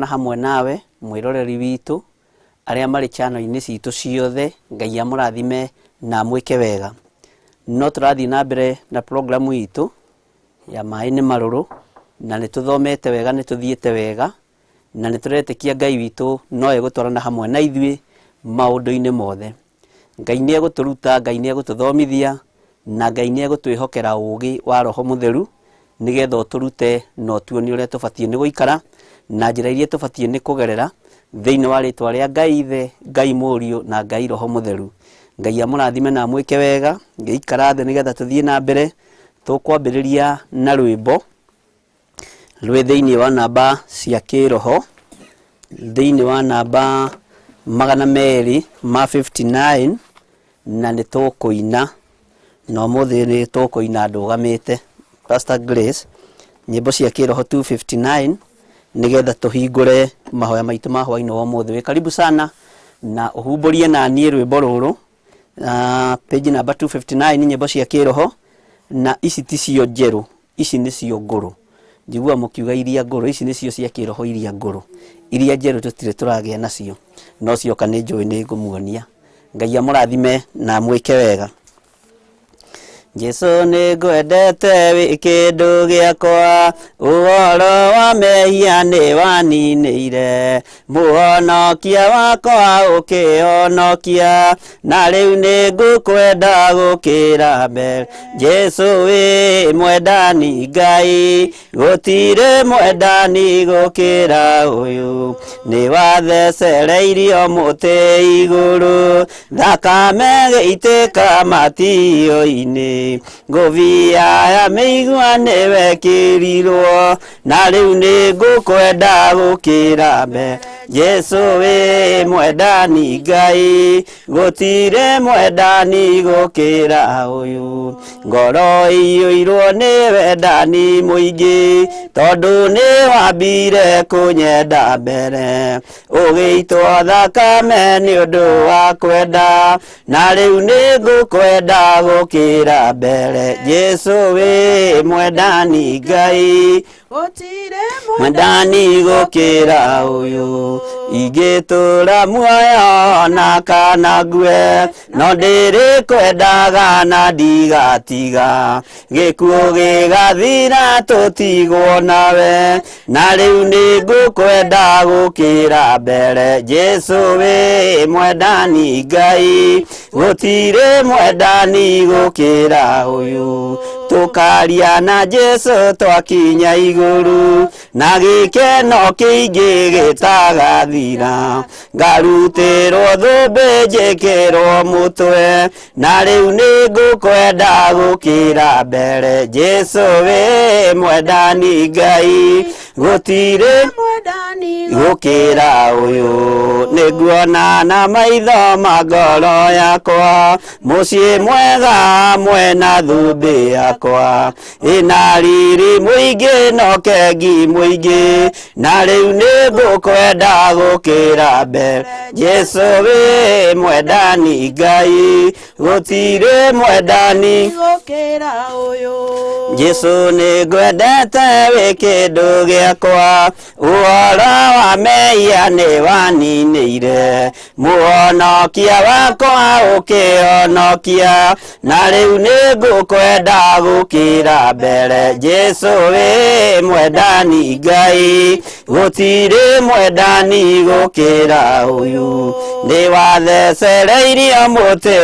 na hamwe nawe mwiroreri witu aria mari channel-ini citu ciothe. Ngai amurathime na mwike wega. No turathi na mbere na programu itu ya Maĩ-ini Marũrũ, na nituthomete wega, nituthiete wega, na nituretekia Ngai witu no egutwarana hamwe na ithuĩ maũndũ-inĩ mothe. Ngai nĩ egũtũruta, Ngai nĩ egũtũthomithia, na Ngai nĩ egũtwĩhokera ũũgĩ wa Roho Mũtheru nigetha ũtũrute no tuonie ũrĩa tũbatie nĩ gũikara na njĩra iria tũbatie nĩ kũgerera thĩinĩ wa rĩtwa rĩa Ngai Ithe, Ngai Mũriũ na Ngai Roho Mũtheru. Ngai amũrathime na mwĩke wega. Ngĩikara thĩ nigetha tũthiĩ na mbere, tũkwambĩrĩria na rwĩmbo rwĩ thĩinĩ wa namba cia kĩroho, thĩinĩ wa namba 259, na nĩ tũkũina no mũthĩ nĩ tũkũina ndũgamĩte Pastor Grace, nyĩmbo cia kĩroho 259 nigetha tũhingũre mahoya maitũ ma hwaĩ-inĩ wa ũmũthĩ. Wĩ karibu sana na ũhumbũrie na niĩ rwĩmbo rũrũ, page number 259, nyĩmbo cia kĩroho. Na ici ti cio njerũ, ici nĩ cio ngũrũ. Njigua mũkiuga iria ngũrũ, ici nĩ cio cia kĩroho iria ngũrũ. Iria njerũ tũtirĩ tũragĩa nacio, no cioka nĩ njũĩ nĩ ngũmuonia. Ngai amũrathime na mwĩke wega. Jesu nĩ ngwendete wĩ kĩndũ gĩakwa, ũhoro wa mehia nĩ waninĩire, mũhonokia wakwa ũkĩhonokia, na rĩu nĩ ngũkwenda gũkĩra mbere. Jesu wĩ mwendani Ngai, gũtirĩ mwendani gũkĩra ũyũ, nĩ wathecereirio mũtĩ igũrũ, thakame gĩitĩka matio-inĩ, ngũbia ya mĩigua nĩ wekĩrirwo, na rĩu nĩ ngũkwenda gũkĩra mbere. Jesu wĩ mwendani Ngai, gũtirĩ mwendani gũkĩra ũyũ, ngoro ĩiyũirwo nĩ wendani mũingĩ, tondũ nĩ wambire kũnyenda mbere, ũgĩitwo thakame nĩ ũndũ wa kwenda, na rĩu nĩ ngũkwenda gũkĩra mbere. Jesu wĩ mwendani Ngai, gũtirĩ mwendani gũkĩra ũyũ, ingĩtũra muoyo na kana ngue, no ndĩrĩkwendaga na ndigatiga, gĩkuũ gĩgathira tũtigwo nawe, na rĩu nĩ ngũkwenda gũkĩra mbere. Jesu wĩ mwendani Ngai, gũtirĩ mwendani gũkĩra ũyũ, tũkaria na Jesu twakinya igũrũ, na gĩkeno kĩingĩ gĩtagathira, ngarutĩrwo thũmbĩ njĩkĩrwo mũtwe, na rĩu nĩ ngũkwenda gũkĩra mbere. Jesu wĩ mwendani Ngai, gũtirĩ mwendani gũkĩra ũyũ, nĩnguona na maitho ma ngoro yakwa, mũciĩ mwega mwena thũmbĩ yakwa, ĩna riri mũingĩ no kengi mũingĩ, na rĩu nĩ ngũkwenda gũkĩra mbere. Jesu wĩ mwendani Ngai, gũtirĩ mwendani gũkĩra ũyũ, Jesu nĩ ngwendete wĩ kĩndũ gĩakwa, ũhoro wa mehia nĩ waninĩire, mũhonokia wakwa ũkĩhonokia, na rĩu nĩ ngũkwenda gũkĩra mbere. Jesu wĩ mwendani Ngai, gũtirĩ mwendani gũkĩra ũyũ, nĩ wathecereirio mũtĩ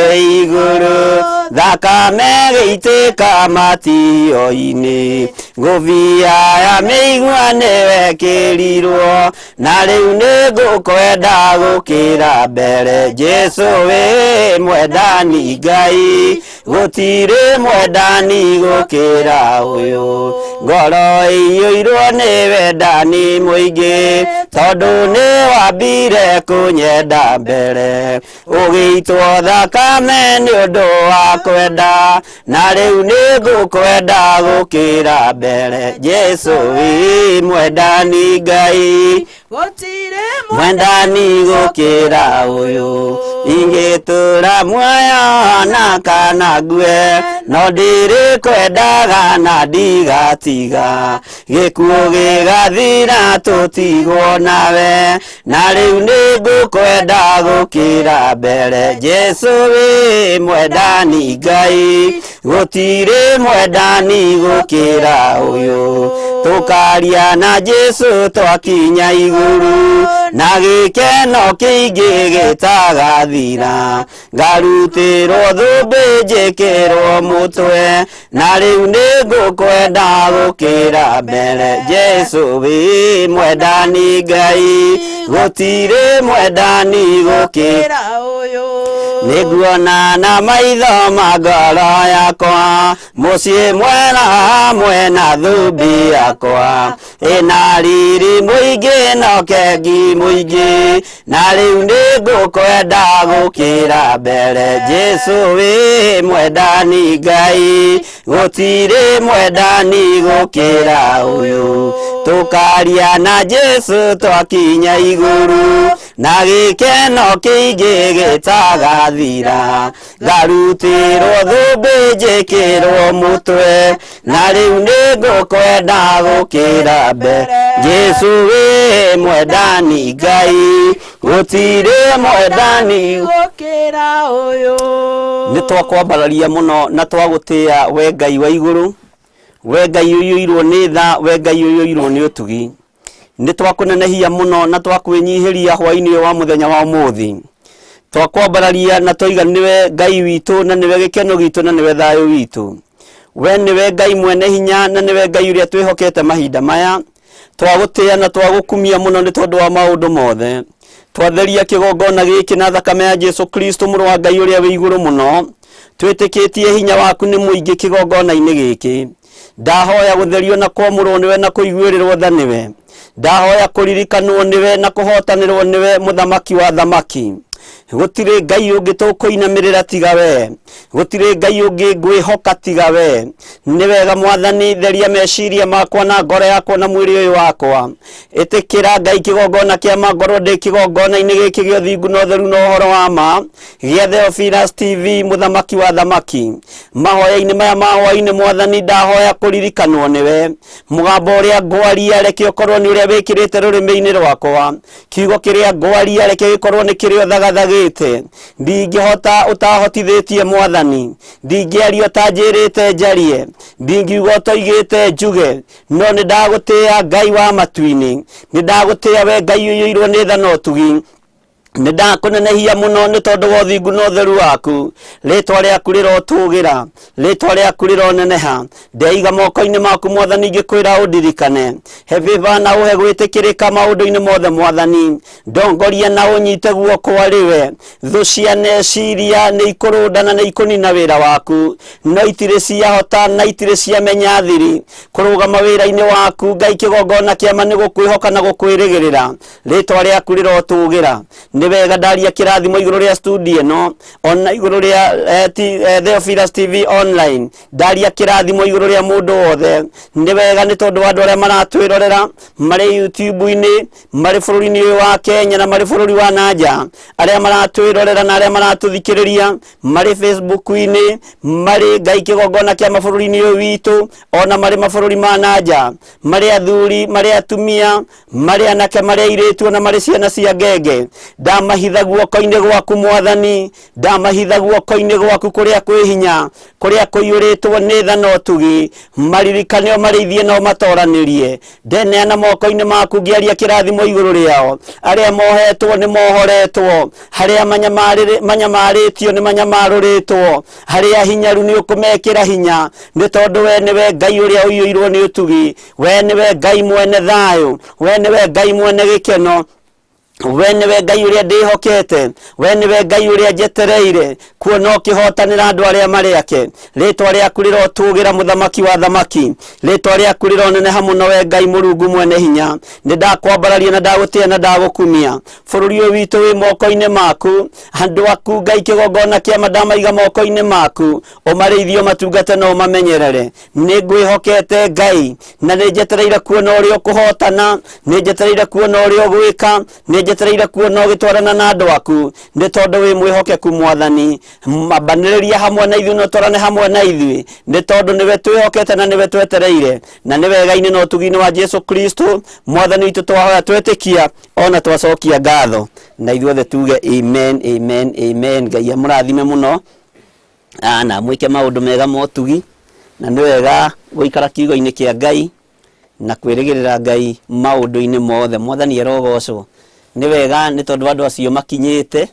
igũrũ, thakame gĩitĩka matio-inĩ, ngũbia ya mĩigua nĩ wekĩrirwo, na rĩu nĩ ngũkwenda gũkĩra mbere. Jesu wĩ mwendani Ngai, gũtirĩ mwendani gũkĩra ũyũ, ngoro ĩiyũirwo nĩ wendani mũingĩ, tondũ nĩ wambire kũnyenda mbere, ũgĩitwo thakame nĩ ũndũ wa kwenda, na rĩu nĩ ngũkwenda gũkĩra mbere. Jesu wĩ mwendani Ngai, gũtirĩ mwendani gũkĩra ũyũ, ingitura muoyo na kana ngue no ndiri kwendaga na ndigatiga gikuo gigathira tutigwo nawe na riu ningukwenda gukira mbere Jesu wi mwendani Ngai gutiri mwendani gukira uyu tukaria na Jesu twakinya iguru na gikeno kiingi gitagathira ngarutirwo thumbi njikirwo mutwe na riu ningukwenda gukira mbere Jesu wi mwendani Ngai gutiri mwendani gukira uyu niguona na maitho ma ngoro yakwa mucii mwena hamwe na thumbi yakwa ina riri muingi no kengi muingi na riu ningukwenda gukira mbere Jesu wi mwendani Ngai gutiri mwendani gukira uyu tukaria na Jesu twakinya iguru na gikeno kiingi gitagathira ngarutirwo thumbi njikirwo mutwe na riu ningukwenda gukira mbere Jesu wi mwendani Ngai gutiri mwendani gukira uyu nitwakwambararia muno na twagutia we Ngai wa iguru we Ngai uyuirwo ni tha we Ngai uyuirwo ni utugi nitwakunenehia muno na twakwinyihiria hwaini wa muthenya wa umuthi twakwambararia na toiga niwe Ngai witu na niwe gikeno gitu na niwe thayo witu we niwe Ngai mwene hinya na niwe Ngai uria twihokete mahinda maya twagutia na twagukumia muno ni tondu wa maundu mothe twatheria kigongona giki na thakame ya Jesu Kristo muru wa Ngai uria wi iguru muno twitikitie hinya waku ni muingi kigongona-ini giki ndahoya gutherio na kwamurwo niwe na kuiguirirwo tha niwe ndahoya kuririkanwo niwe na kuhotanirwo niwe muthamaki wa thamaki gutire Ngai ungi tukuinamirira tiga we gutire Ngai ungi ngwihoka tiga we ni wega mwathani theria meciria makwa na ngoro yakwa na mwiri uyu wakwa itikira Ngai kigongona kia magoro ndi kigongona-ini giki gio thingu no theru no horo wa ma gia THEOPHILUS TV muthamaki wa thamaki mahoya-ini maya ma hwaini mwathani ndahoya kuririkanwo niwe mugambo uria ngwaria reke ukorwo ni uria wikirite rurimi-ini rwakwa kiugo kiria ngwaria reke gikorwo ni kirio thagathagite ndingihota utahotithitie mwathani ndingiario tanjirite njarie ndingiuga toigite njuge no ni ndagutia Ngai wa matuini ni ndagutia we Ngai uyuirwo ni tha no tugi nidakunenehia muno ni tondu wa thingu no theru waku ritwa riaku rirotugira ritwa riaku rironeneha ndeiga moko-ini maku mwathani ngikwira undirikane he viva na uhe gwitikirika maundu-ini mothe mwathani ndongoria na unyite guoko wariwe thu cia neciria ni ikurundana ni ikunina wira waku no itire ciahota na itire ciamenya thiri kurugama wira-ini waku Ngai kigongona kiama ni gukwihoka na gukwirigirira ritwa riaku rirotugira ni wega ndaria kirathimo iguru ria studio no ona iguru ria THEOPHILUS TV online ndaria kirathimo iguru ria mundu wothe ni wega ni tondu wa andu aria maratwirorera mari YouTube-ini mari bururi-ini wa Kenya na mari bururi wa nanja aria maratwirorera na aria maratuthikiriria mari Facebook-ini mari Ngai kigongona kia mabururi-ini witu ona mari mabururi ma nanja mari athuri mari atumia mari anake mari airitu na mari ciana cia ngenge ndamahitha guoko-ini gwaku mwathani ndamahitha guoko-ini gwaku kuria kwi hinya kuria kuiyuritwo ni tha no tugi maririkane o marithie no matoranirie ndeneana moko-ini maku ngiaria kirathimo iguru riao aria mohetwo ni mohoretwo haria manyamaritio ni manyamaruritwo haria hinyaru ni ukumekira hinya ni tondu we niwe Ngai uria uyuirwo ni utugi we niwe Ngai mwene thayo we niwe Ngai mwene gikeno we niwe Ngai uria ndihokete we niwe Ngai uria njetereire kuona ukihotanira andu aria mariake ritwa riaku rirotugira muthamaki wa thamaki ritwa riaku rironeneha muno we Ngai Murungu mwene hinya ni ndakwambararia na ndagutia na ndagukumia bururi uyu witu wi moko-ini maku andu aku Ngai kigongona kia madamaiga moko-ini maku umarithio matungate no mamenyerere ni ngwihokete Ngai na ni njetereire kuona uria ukuhotana ni njetereire kuona uria ugwika ni njetereire kuona ugitwarana na andu aku ni tondu wi mwihokeku Mwathani mabaniriria hamwe na ithuĩ no twarane hamwe na ithuĩ ni tondu niwe twihokete na niwe twetereire na niwe wega-ini no tugi-ini wa Jesu Kristo Mwathani witu twahoya twetikia ona twacokia ngatho na ithuothe tuge amen amen amen. Ngai amurathime muno na mwike maundu mega motugi na ni wega guikara kiugo-ini kia Ngai na kwirigirira Ngai maundu-ini mothe. Mwathani arogocwo ni wega ni tondu andu acio makinyite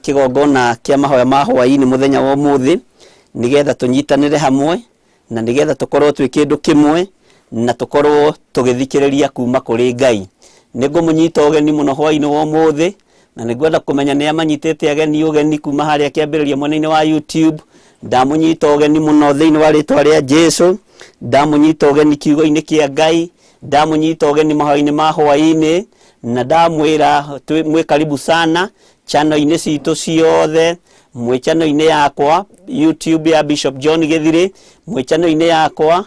kigongona kia mahoya ma hwaini muthenya wa umuthi nigetha tunyitanire hamwe na nigetha tukorwo twi kindu kimwe na tukorwo tugithikiriria kuma kuri Ngai. Ningumunyita ugeni muno hwaini wa umuthi na nigwenda kumenya ni amanyitete ugeni kuma haria kiambiriria mwena-ini wa YouTube. Ndamunyita ugeni muno thiini wa ritwa ria Jesu. Ndamunyita ugeni kiugo-ini kia Ngai. Ndamunyita ugeni mahoya-ini ma hwaini na ndamwira mwi karibu sana channel-ini citu ciothe. Mwi channel-ini yakwa YouTube ya Bishop John Githiri, mwi channel-ini yakwa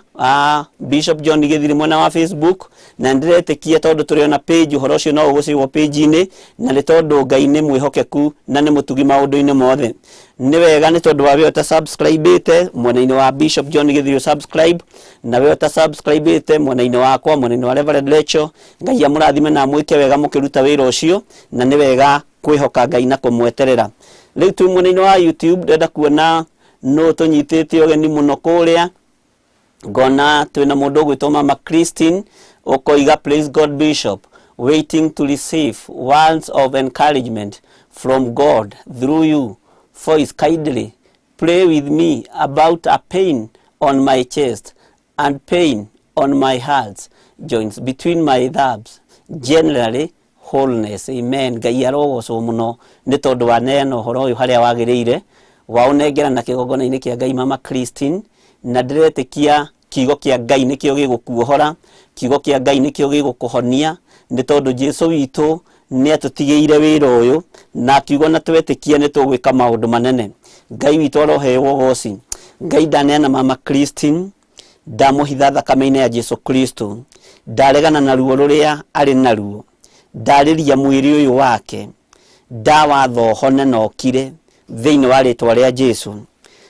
Bishop John Githiri mwena wa Facebook na ndiretekia tondu turi na page uhoro ucio no ugucirwo page-ini na ni tondu Ngai ni mwihokeku na ni mutugi maundu-ini mothe. Ni wega ni tondu wawe ta subscribe mwena-ini wa Bishop John Githiri subscribe na we ta subscribe mwena-ini wakwa mwena-ini wa Reverend Lecho. Ngai amurathime na mwike wega mukiruta wira ucio na ni wega kwihoka Ngai na kumweterera. Riu tu mwena-ini wa YouTube ndenda kuona no tunyitite ugeni muno kuria ngona twina mundu gwitwa Mama Christine ukoiga praise God Bishop waiting to receive words of encouragement from God through you for his kindly pray with me about a pain on my chest and pain on my heart joints between my thumbs generally wholeness. Amen. Ngai arogocwo muno ni tondu wa neana uhoro uyu haria wagiriire waunengera na kigongona-ini kia Ngai Mama Christine na ndiretekia kiugo kia Ngai nikio gigukuohora, kiugo kia Ngai nikio gigukuhonia ni tondu Jesu witu ni atutigiire wira uyu na kiugo na twetikia ni tugwika maundu manene. Ngai witu arohewo goci. Ngai ndaneana Mama Christine ndamuhitha thakame-ini ya Jesu Kristo ndaregana na ruo ruria ari naruo ndariria mwiri uyu wake ndawatho hone na okire thiini wa ritwa ria Jesu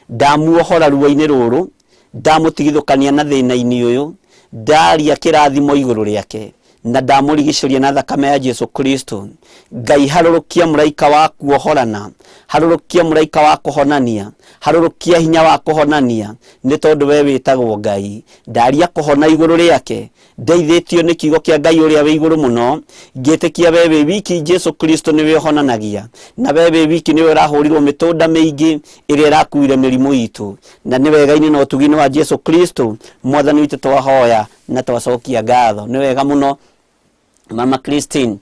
ndamuohora ruo-ini ruru ndamutigithukania na thina-ini uyu ndaria kirathimo iguru riake na ndamurigiceria na thakame ya Jesu Kristo. Ngai harurukia muraika wa kuohorana, harurukia muraika wa kuhonania, harurukia hinya wa kuhonania ni tondu we witagwo Ngai. Ndaria kuhona iguru riake ndeithitio ni kiugo kia Ngai uria we iguru muno ngitikia wewe wiki Jesu Kristo niwe honanagia na wewe wiki niwe rahurirwo mitunda mingi iria irakuire mirimu itu na ni wega-ini no tugi-ini wa Jesu Kristo Mwathani witu twahoya na twacokia ngatho. Ni wega muno Mama Christine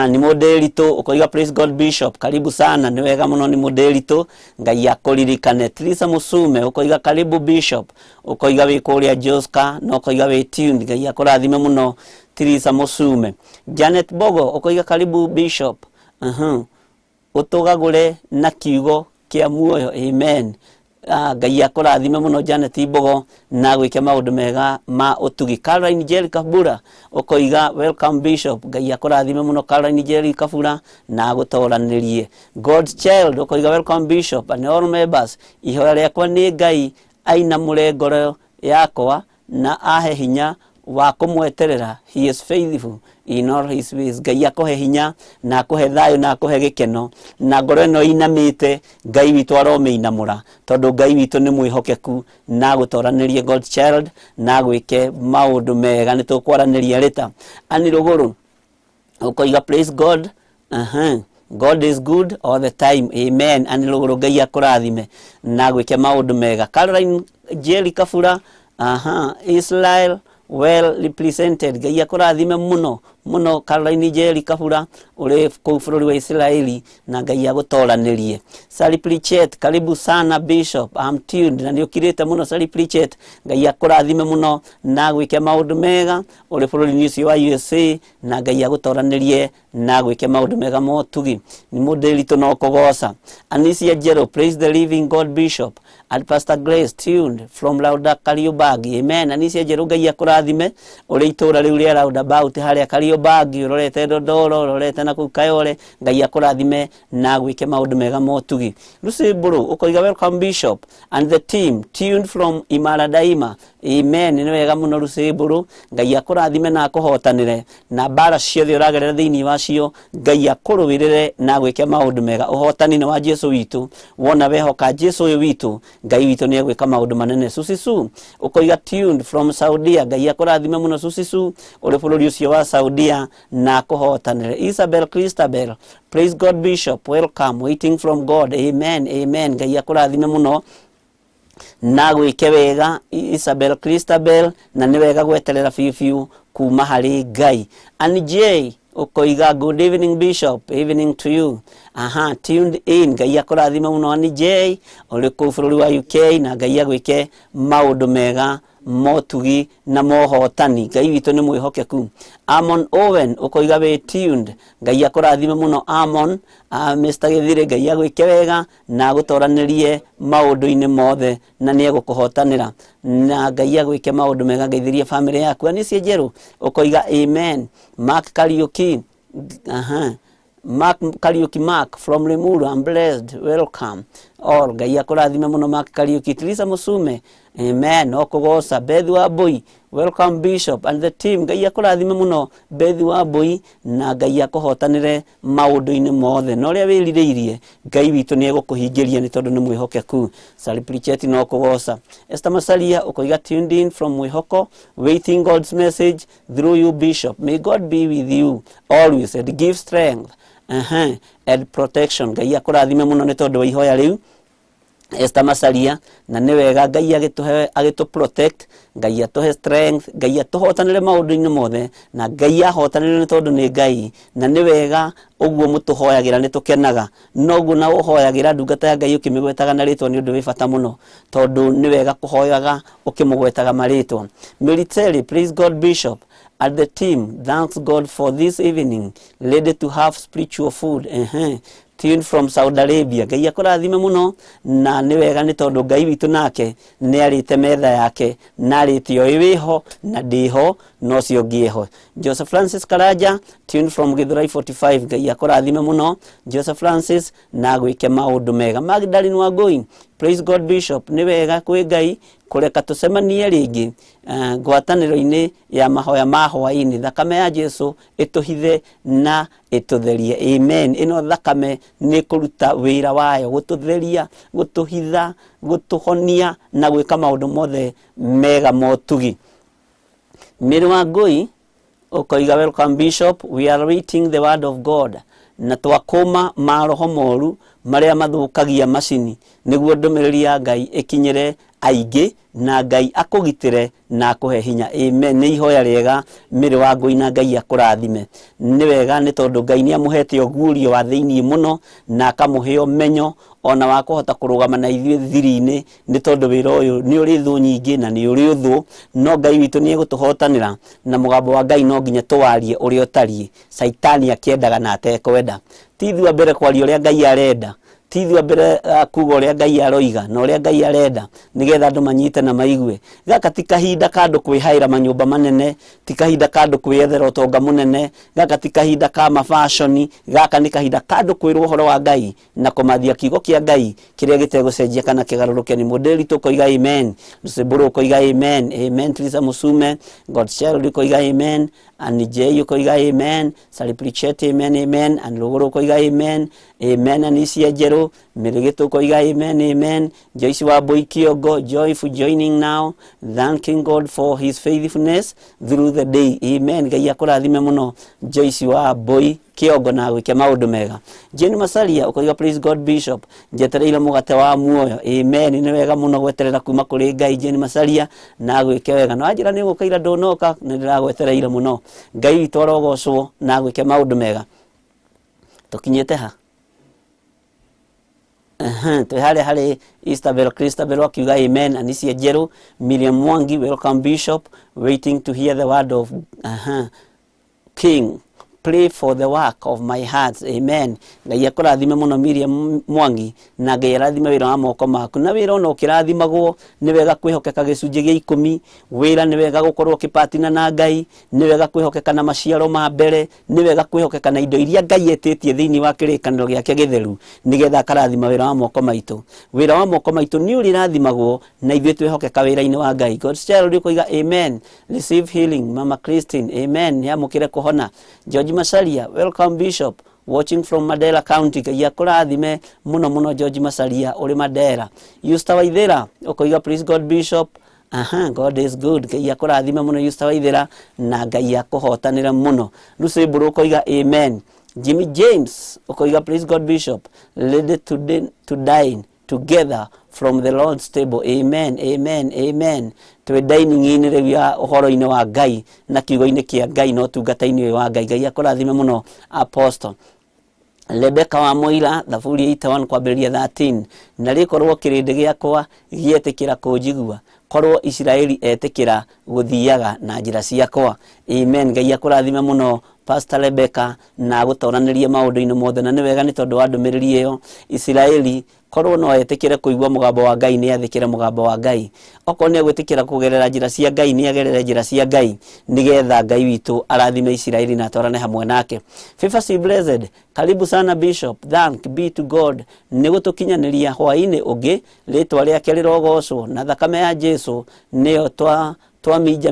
ni modelitu ukoiga praise God Bishop karibu sana. Ni wega muno ni modelitu Ngai akuririkane. Teresa Musume ukoiga karibu Bishop ukoiga wi kuria Joska no ukoiga wi tuned. Ngai akurathime muno Teresa Musume. Janet Bogo ukoiga karibu Bishop utugagure na kiugo kia muoyo. Amen. Ngai akurathime muno Janet Bogo na gwike maundu mega ma utugi. Caroline Jerry Kabura ukoiga welcome Bishop. Ngai akurathime muno Caroline Jerry Kabura na gutoranirie. God's Child ukoiga welcome Bishop and all members. Ihoya riakwa ni Ngai aina murengoro yakwa na ahe hinya wa kumweterera. He is faithful in all his ways. Ngai akohe hinya na akohe thayo na akohe gikeno na ngoro ino inamite Ngai witu aromeina tondu Ngai witu ni mwihokeku na gutoranirie God's Child na gwike maundu mega ni tukwaraniria rita ani ruguru ukoiga praise God. God is good all the time. Amen. Ani ruguru Ngai akurathime na gwike maundu mega. Caroline Jerry Kabura Israel well represented. Ngai akurathime muno muno Caroline Jerry Kabura uri kuu bururi wa Israeli na Ngai agutoranirie. Sally Pritchett karibu sana Bishop. I'm tuned na niukirite muno Sally Pritchett. Ngai akurathime muno na gwike maundu mega uri bururi ucio wa USA na Ngai agutoranirie na gwike maundu mega motugi. Ni modelitu no kugoca. Anisia Jero praise the living God Bishop and Pastor Grace tuned from Lauda Kariobagi. Amen. Anisia Jero Ngai akurathime uri itura riu ria Lauda about haria Kariobagi Kariobangi urorete Dodoro urorete na Kayole ngai akurathime na gwike maundu mega motugi Rusiburu ukoiga welcome Bishop and the team tuned from Imara Daima amen ni wega muno Rusiburu ngai akurathime na akuhotanire na bara ciothe uragerera thiini wacio ngai akurubirire na gwike maundu mega uhotani ni wa Jesu witu wona wehoka Jesu witu ngai witu ni gwika maundu manene Susisu ukoiga tuned from Saudia ngai akurathime muno Susisu uri bururi ucio wa Saudia na kuhotanire Isabel Christabel praise God Bishop welcome waiting from God amen amen ngai akurathime muno na gwike wega Isabel Christabel na ni wega gweterera fiu kuma hari ngai and J ukoiga good evening Bishop evening to you tuned in ngai akurathime muno and J uri ku bururi wa UK na ngai agwike maundu mega motugi na mohotani ngai witu ni mwihokeku Amon Owen ukoiga be tuned ngai akurathime muno Amon Mr. Githire ngai agwike wega na gutoranirie maundu-ini mothe na ni egukuhotanira na ngai agwike maundu mega ngeithirie family yaku ani cie jeru ukoiga amen Mark Kariuki Mark from Limuru I'm blessed welcome all ngai akurathime muno Mark Kariuki Teresa Musume amen okugosa Bethi wa Boy welcome Bishop and the team ngai akurathime muno Bethi wa Boy na ngai akuhotanire maundu-ini mothe no ria wiririirie ngai witu ni egukuhingiria ni tondu ni mwihokeku Salipricheti no okugosa Esther Masalia ukoiga tuned in from Mwihoko waiting God's message through you Bishop may God be with you always and give strength and protection ngai akurathime muno ni tondu wa ihoya riu Esther Masalia na ni wega ngai agitu protect ngai atuhe strength ngai atuhotanire maundu-ini mothe na ngai ahotanire ni tondu ni ngai na ni wega uguo mutuhoyagira ni tukenaga nogu na uhoyagira ndungata ya ngai ukimigwetaga na ritwa ni undu wi bata muno tondu ni wega kuhoyaga ukimugwetaga maritwa Military praise God Bishop at the team thanks God for this evening ready to have spiritual food tuned from Saudi Arabia ngai akurathime muno na ni wega ni tondu ngai witu nake ni arite metha yake na aritio iwiho na ndiho no cio ngieho Joseph Francis Karaja tuned from Githurai 45 ngai akurathime muno Joseph Francis na gwike maundu mega Magdalene Wangui praise God Bishop ni wega kwi ngai kureka tucemanie ringi ngwataniro-ini ya Mahoya Ma Hwai-Ini thakame ya Jesu ituhithe na itutherie amen ino thakame ni kuruta wira wayo gututheria gutuhitha gutuhonia na gwika maundu mothe mega motugi Mary Wangui ukoiga welcome Bishop we are reading the word of God na twakoma maroho moru maria mathukagia macini niguo ndumiriri ya ngai ikinyire aingi na ngai akugitire na akuhe hinya amen ni ihoya riega Mary Wangui na ngai akurathime ni wega ni tondu ngai ni amuhete ogurio wa thiini muno na akamuhe omenyo ona wa kuhota kurugama na ithuĩ thiri-ini ni tondu wira uyu ni uri thu nyingi na ni uri uthu no ngai witu ni egutuhotanira na mugambo wa ngai no nginya tuwarie uri utari Saitani akiendaga na atekwenda tithua mbere kwaria uria ngai arenda tithua mbere kuga uria ngai aroiga na uria ngai arenda nigetha andu manyite na maigue gaka ti kahinda kandu kwihaira manyumba manene ti kahinda kandu kwiyethera utonga munene gaka ti kahinda ka mafashoni gaka ni kahinda kandu kwirwo uhoro wa ngai na kumathia kiugo kia ngai kiria gitegucenjia kana kigaruruke ni mudeli tukoiga amen Rusiburu koiga amen amen Teresa Musume God shall koiga amen and J ukoiga amen Salipricheti amen amen and Luguru koiga amen amen and isia jeru Mirigitu koiga amen amen Joyce wa Boy Kiogo joy for joining now thanking God for his faithfulness through the day amen ngai akurathime muno Joyce wa Boy Kiogo na gwike maundu mega Jane Masalia ukoiga praise God Bishop njetereire mugate wa muoyo amen ni wega muno gweterera kuma kuri ngai Jane Masalia na gwike wega no ajira ni gukaira ndonoka ni ndiragwetereire muno ngai witu arogocwo na gwike maundu mega tukinyete ha Hari Isabel Christabel wakiuga amen Anisia Jeru Miriam Mwangi welcome Bishop waiting to hear the word of King pray for the work of my hands. Amen. Ngai akurathime muno Miriam Mwangi na Ngai arathime wira wa moko maku na wira ono ukirathimagwo ni wega kwihokeka gicunji gia 10 wira ni wega gukorwo kipatina na Ngai ni wega kwihokeka na maciaro ma mbere ni wega kwihokeka na indo iria Ngai etitie thiini wa kirikaniro giake githeru nigetha akarathima wira wa moko maitu. Wira wa moko maitu ni urirathimagwo na ithuĩ twihokeka wira-ini wa Ngai. God's child ukoiga amen. Receive healing. Mama Christine, amen. Niamukire kuhona. George Masalia, welcome Bishop, watching from Madera County. Ngai akurathime muno muno George Masalia uri Madera. Yusta Waithera ukoiga praise God Bishop. God is good. Ngai akurathime muno Yusta Waithera na Ngai akuhotanira muno. Lucy Buru ukoiga amen. Jimmy James ukoiga praise God Bishop, ready to dine together from the Lord's table. Amen, amen, amen. Twe dining in revia uhoro-ini wa Ngai na kiugo-ini kia Ngai no tungata-ini wa Ngai. Ngai akurathime muno Apostle Rebecca wa Moira, Thaburi 81 kwambĩrĩria 13. Na rĩkorwo kĩrĩndĩ gĩakwa gĩetĩkĩra kũnjigua, korwo Israeli etĩkĩra gũthiaga na njĩra ciakwa. Amen. Ngai akurathime muno Pastor Rebecca na gũtoranĩria maũndũ-inĩ mothe, na nĩ wega nĩ tondũ wa ndũmĩrĩri ĩyo. Israeli korwo no etĩkĩre kũigua mũgambo wa Ngai nĩ athĩkĩre mũgambo wa Ngai. Okorwo nĩ egwĩtĩkĩra kũgerera njĩra cia Ngai nĩ agerere njĩra cia Ngai nĩgetha Ngai witũ arathime Israeli na atwarane hamwe nake. Favor blessed. Karibu sana Bishop. Thank be to God. Nĩ gũtũkinyanĩria hwaĩ-inĩ ũngĩ rĩtwa rĩake rĩrogocwo na thakame ya Jesu nĩyo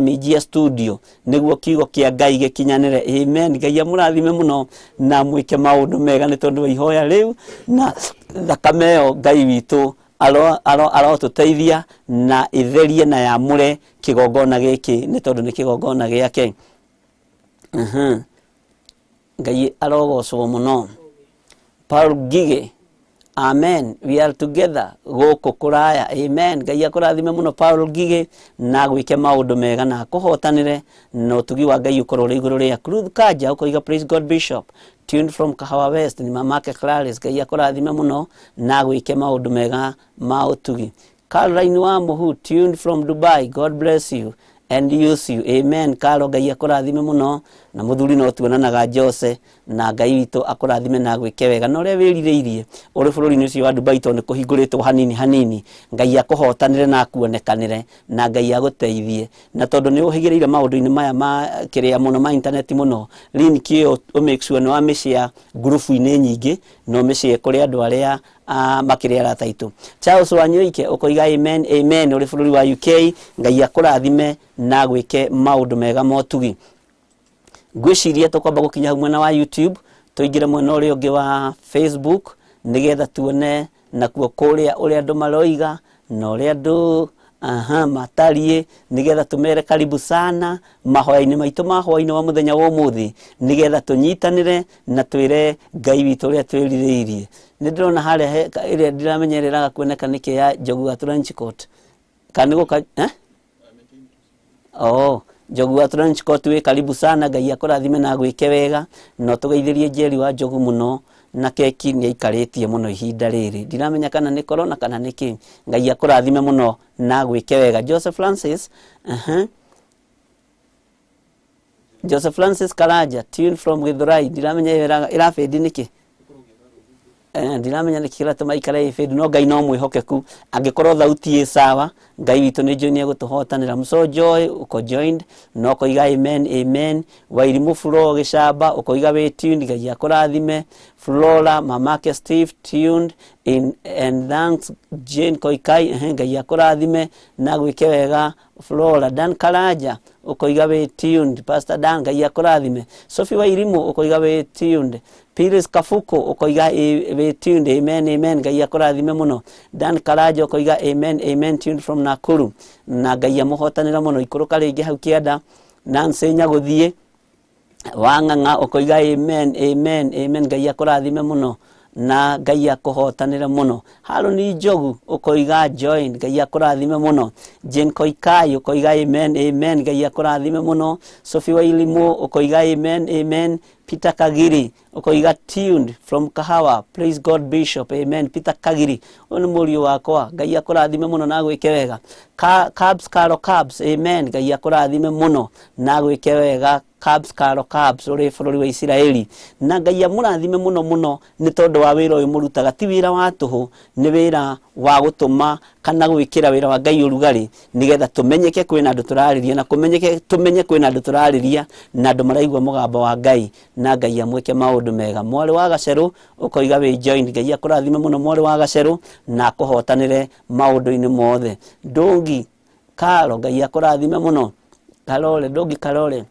minjia studio niguo kiugo kia Ngai gikinyanire. Amen. Ngai amurathime muno na mwike maundu mega ni tondu ihoya riu na thakame yo Ngai witu aro tuteithia na itherie na yamure kigongona giki ni tondu ni kigongona giake. Ngai arogocwo muno. Paul Gige, amen. We are together goko kuraya. Amen. Ngai akurathime muno Paul Gige na gwike maundu mega na kuhotanire no tugi wa Ngai ukorwo ri iguru ria Ruth Kaja ukoiga praise God Bishop, tuned from Kahawa West. Ni mamake Clarice. Ngai akurathime muno na gwike maundu mega ma utugi. Caroline wa Muhu, tuned from Dubai. God bless you and use you. Amen. Karo Ngai akurathime muno na muthuri no tuonanaga Jose na Ngai witu akurathime na gwike wega no ria wiririirie uri bururi-ini ucio wa Dubai to ni kuhinguritwo hanini hanini. Ngai akuhotanire na akuonekanire na Ngai aguteithie na tondu ni uhigireire maundu-ini maya ma kiria muno ma internet muno link iyo make sure no ameshare group-ini nyingi no meshare kuri andu aria makiri arata itu. Charles Wanyoike ukoiga amen, amen. Uri bururi wa UK. Ngai akurathime na gwike maundu mega motugi. Gwiciria tukwamba gukinya hau mwena wa YouTube, tuingire mwena uria ungi wa Facebook nigetha tuone na kuo kuria uria andu maroiga na uria andu matarie nigetha tumere karibu sana mahoya-ini maitu ma hwaĩ-ini wa muthenya wa umuthi nigetha tunyitanire na twire Ngai witu uria twiririirie. Ni ndirona haria iria ndiramenyereraga kuoneka niki ya Njogu wa Transport kana guka Njogu wa Transport we karibu sana. Ngai akurathime na gwike wega no tugeithirie Njeri wa Njogu muno na keki ni aikaritie muno ihinda riri ndiramenya kana ni corona kana niki. Ngai akurathime muno na gwike wega. Joseph Francis Karaja, tuned from Githurai. Ndiramenya irafedi niki ndiramenya nikira tumaikara ifedi no Ngai no mwihokeku angikorwo thauti ĩ sawa Ngai witu ni join egutuhotanira. Mso Joy uko joined no koiga amen, amen. Wairimu Flo Gicamba ukoiga we tuned. Ngai akurathime. Flora mamake Steve tuned in and thanks Jane Koikai. Ngai akurathime na gwike wega Flora. Dan Karaja ukoiga we tuned. Pastor Dan Ngai akurathime. Sophie Wairimu ukoiga we tuned. Piris Kafuko ukoiga we tuned. Amen, amen. Ngai akurathime muno. Dan Karaja ukoiga amen, amen. Tuned from Nakuru na Ngai amuhotanira muno. Ikuruka ringi hau kianda Nancy Nyaguthie Wang'ang'a ukoiga amen, amen, amen. Ngai akurathime muno na Ngai akuhotanire muno. Haruni Njogu ukoiga join. Ngai akurathime muno. Jane Koikai ukoiga amen, amen. Ngai akurathime muno. Sophie Wairimu ukoiga amen, amen. Peter Kagiri ukoiga tuned from Kahawa. Praise God Bishop, amen. Peter Kagiri onu murio wakwa, Ngai akurathime muno na gwike wega. Cabs Karo Cabs, amen. Ngai akurathime muno na gwike wega. Cabs Karo Cabs uri bururi wa Isiraeli, na Ngai amurathime muno muno ni tondu wa wira uyu murutaga ti wira wa tuhu, ni wira wa gutuma kana gwikira wira wa Ngai urugari nigetha tumenyeke kwina andu turariria na tumenye kwina andu turariria na andu maraigwa mugambo wa Ngai na Ngai amweke maundu mega. Mwari wa Gaceru ukoiga we join, Ngai akurathime muno mwari wa Gaceru na kuhotanire maundu-ini mothe. Ndungi Karo, Ngai akurathime muno. Karole, Ndungi Karole,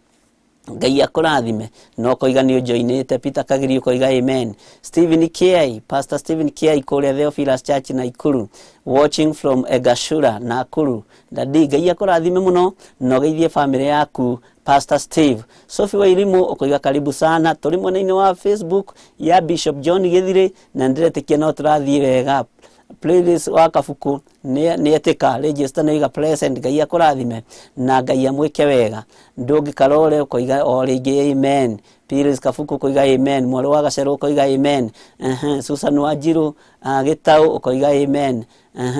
Ngai akurathime. No koiga ni ujoinite. Peter Kagiri ukoiga amen. Stephen Kiai, Pastor Stephen Kiai kule THEOPHILUS Church Naikuru, watching from Egashura Nakuru. Dadi Ngai akurathime muno no geithie family yaku Pastor Steve. Sophie Wairimu ukoiga karibu sana. Turi mwena-ini wa Facebook ya Bishop John Githire na ndiretekia no turathie wega. Playlist wa Kafuku ni etika register na iga present. Ngai akurathime na Ngai amweke wega. Ndungi Karole ukoiga origi amen. Pires Kafuku ukoiga amen. Mwari wa Gaceru ukoiga amen. Susan Wanjiru Gitau ukoiga amen.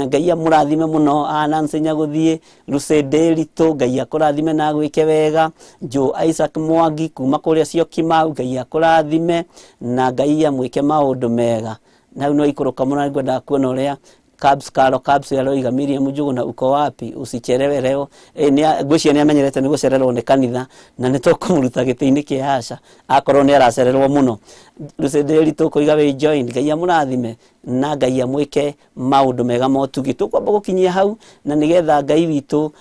Ngai amurathime muno. Nancy Nyaguthie Lucedeli to Ngai akurathime na gwike wega. Jo Isaac Mwangi kuma kuria Syokimau, Ngai akurathime na Ngai amweke maundu mega. Na no ikuruka muna ngwenda kuona uria Cabs Karo Cabs yaroiga Miriam Njugu na uko wapi, usicherewe leo. Ngwĩcia ni amenyerete ni gucererwo ni kanitha na ni tukumuruta gĩtĩ-inĩ kĩa Asha akorwo ni aracererwo muno. Lucedeli tukoiga we join, Ngai amurathime na Ngai amwike maundu mega motugi. Tukwamba gukinyia hau na nigetha Ngai witu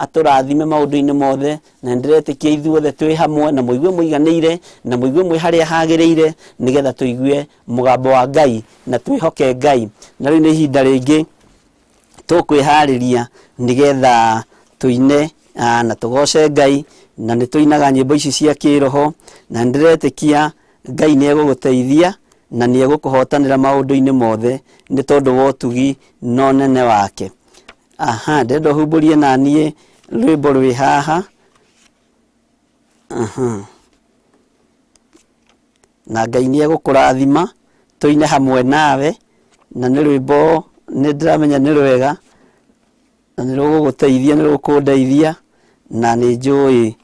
aturathime maundu-ini mothe na ndiretikia ithuothe twi hamwe na muigue muiganĩire na muigue mwi haria hagĩrĩire nigetha tuigue mugambo wa Ngai na twihoke Ngai. Na riu ni ihinda ringi tukwihariria nigetha tuine na tugoce Ngai na ni tuinaga nyimbo ici cia kiroho na ndiretikia Ngai ni eguguteithia na ni egukuhotanira maundu-ini mothe ni tondu wa utugi no nene wake. Ndendo humburie na nie rwimbo rwi haha. Na Ngai ni egukurathima tuine hamwe nawe na ni rwimbo ni ndiramenya ni rwega na ni ruguguteithia ni rukundeithia na ni njui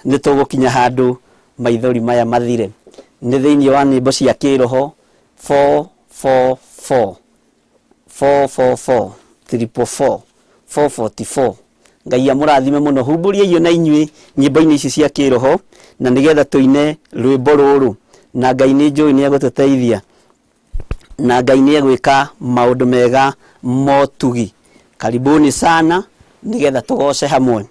ni tugukinya handu maithori maya mathire. Ni thiini wa nyimbo cia kiroho 444 444 344 444. Ngai amurathime muno. Humburie iyo na inyui nyimbo-ini ici cia kiroho na nigetha tuine rwimbo ruru na Ngai ni njui ni egututeithia na Ngai ni egwika maundu mega motugi. Karibuni sana nigetha tugoce hamwe.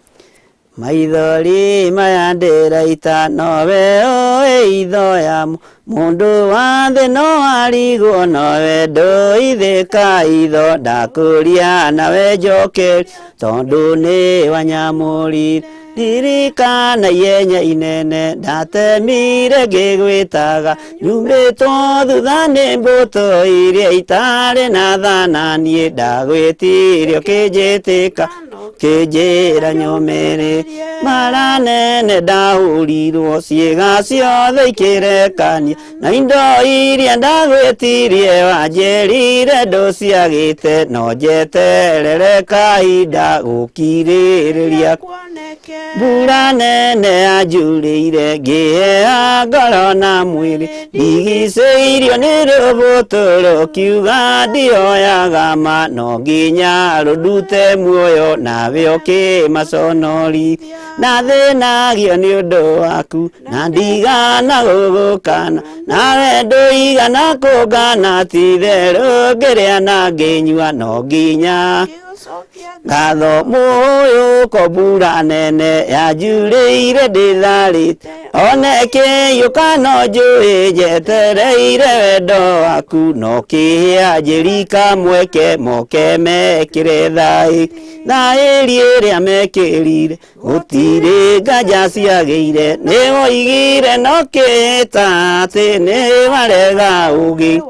Maithori maya ndiraita nowe oe itho ya mundu wa thi no arigwo nowe nduithika itho ndakuria nawe njoke tondu ni wanyamuri ndirikana yenya inene ndatemire ngigwitaga nyumbitwo thutha ni mbuto iria itari na thana nie ndagwitirio kinjitika kinjira nyumiri mara nene ndahurirwo ciĩga ciothe ikirekania na indo iria ndagwĩtirie wanjĩrire ndũciagĩte no njeterere kahinda gũkirĩrĩria mbura nene yanjurĩire ngĩheha ngoro na mwĩrĩ ndigicĩirio nĩ rũbũtũ rũkiuga ndioyaga ma no nginya rũndute muoyo nawe ũkĩmaconori na thĩnagio nĩ ũndũ waku na ndigana gũgũkana nawe ndũigana kũngana ti therũ ngĩrĩa na ngĩnyua no nginya ngatho mũyũko mbura nene yanjurĩire ndĩtharĩte oneke yũka no njũĩ njetereire wendo waku no kĩhĩa njĩrika mweke moke mekĩre thaĩ thaĩri ĩrĩa mekĩrire gũtirĩ nganja ciagĩire nĩ woigire no kĩta atĩ nĩ warega ũgĩ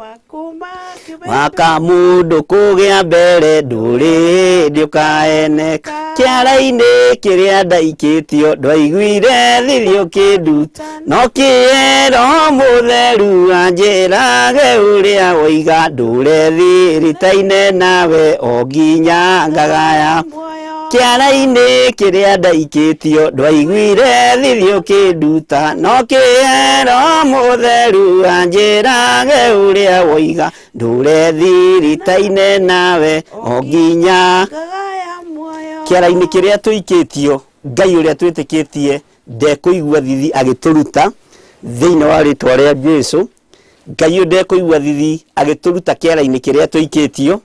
waka mundu kugia mbere nduri ndiukaene kiara-ini kiria ndaikitio ndwaiguire thithio kinduta no kiero mutheru anjirage uria woiga ndurethiritaine nawe o nginya ngagaya kiara-ini kiria ndaikitio ndwaiguire thithio kinduta no kiero mutheru anjirage uria woiga ndurethiritaine nawe o nginya kiara-ini kiria tuikitio Ngai uria twitikitie ndekuigua thithi agituruta thiini wa ritwa ria Jesu. Ngai ndekuigua thithi agituruta kiara-ini kiria tuikitio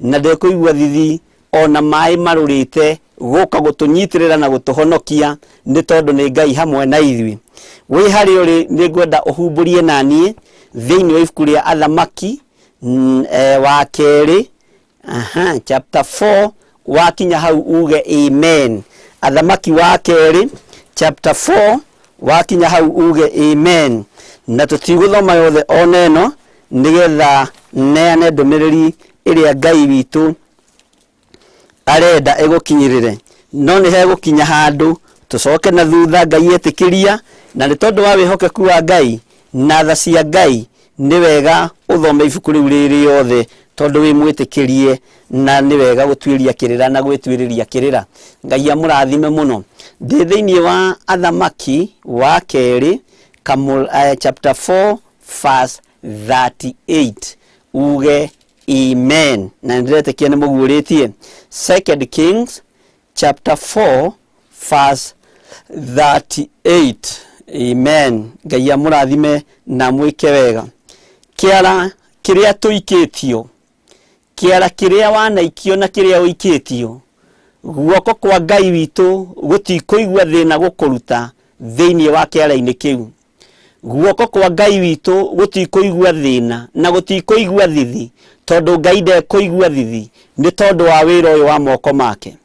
na ndekuigua thithi ona mai marurite guka gutunyitirira na gutuhonokia ni tondu ni Ngai hamwe na ithui. Wi hari uri ningwenda uhumburie nanie thiini wa ibuku ria Athamaki wa keri chapter 4 wakinya hau uge amen. Athamaki wa keri chapter 4 wakinya hau uge amen. Na tutiguthoma yothe oneno nigetha neane ndumiriri iria Ngai witu arenda egukinyirire no ni hegukinya handu tucoke na thutha Ngai etikiria na ni tondu wa wihokeku wa Ngai na tha cia Ngai ni wega uthome ibuku riu riri yothe tondu wi mwitikirie na ni wega gutwiria kirira na gwitwiriria kirira. Ngai amurathime muno. Ndi thiini wa Athamaki wa keri chapter 4 verse 38 uge amen. Na ndiretikia ni muguritie 2 Kings chapter 4 verse 38 amen. Ngai amurathime na mwike wega. Kiara kiria tuikitio kiara kiria wanaikio na kiria uikitio guoko kwa Ngai witu gutikuigua thina gukuruta thiini wa kiara-ini kiu. Guoko kwa Ngai witu gutikuigua thina na gutikuigua thithi tondu Ngai ndekuigua thithi ni tondu wa wira uyu wa moko make.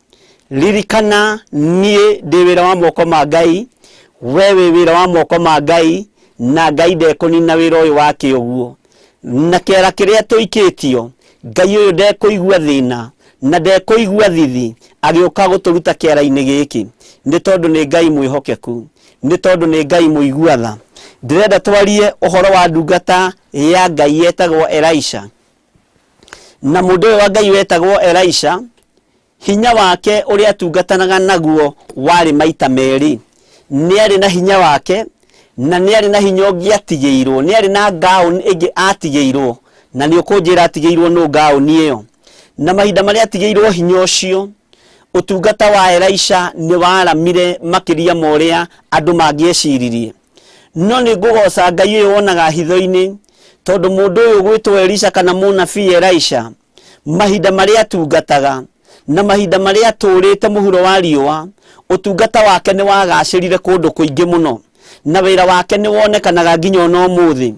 Ririkana nie ndi wira wa moko ma Ngai, wewe wira wa moko ma Ngai na Ngai ndekunina wira uyu wake uguo. Na kiara kiria tuikitio Ngai uyu ndekuigua thina na ndekuigua thithi agiuka guturuta kiara-ini giki ni tondu ni Ngai mwihokeku, ni tondu ni Ngai muiguatha. Ndirenda twarie uhoro wa ndungata ya Ngai yetagwo Elisha. Na mundu wa Ngai wetagwo Elisha hinya wake uria atungatanaga naguo wari maita meri. Ni ari na hinya wake na ni ari na hinya ungiatigeirwo, ni ari na gaun ingi atigeirwo na ni ukunjira atigeirwo no gaun iyo. Na mahinda maria atigeirwo hinya ucio utungata wa Elisha ni waramire makiria moria andu mangieciririe. No ni ngugoca Ngai uyu wonaga hitho-ini tondu mundu uyu gwitwo Elisha kana munabii Elisha mahinda maria atungataga na mahinda maria aturite muhuro wa riua utungata wake ni wagacirire kundu kuingi muno na wira wake ni wonekanaga nginya no muthi.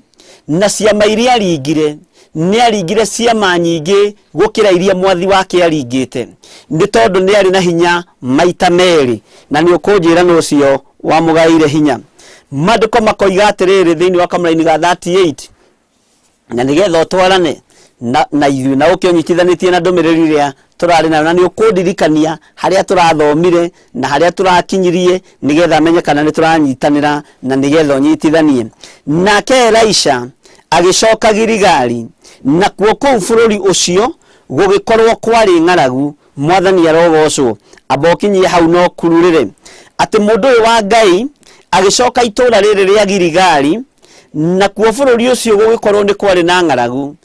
Na ciama iria aringire ni aringire ciama nyingi gukira iria mwathi wake aringite ni tondu ni ari na hinya maita meri na ni ukunjira no cio wa mugaire hinya. Maandiko makoiga atiriri thiini wa kamera-ini ga 38 na nigetha utwarane na ithuĩ na ũkĩonyitithanitie na ndũmĩrĩri ĩrĩa tũrarĩ nayo na nĩ ũkũndirikania harĩa tũrathomire na harĩa tũrakinyirie nigetha amenye kana nĩ tũranyitanĩra na nigetha ũnyitithanie. Nake Elisha agĩcoka Giligali na kuo kũu bũrũri ũcio gũgĩkorwo kwarĩ ng'aragu. Mwathani arogocwo. Abokinyie hau no kururĩre atĩ mũndũ ũyũ wa Ngai agĩcoka itũũra rĩrĩ rĩa Giligali na kuo bũrũri ũcio gũgĩkorwo nĩ kwarĩ na ng'aragu.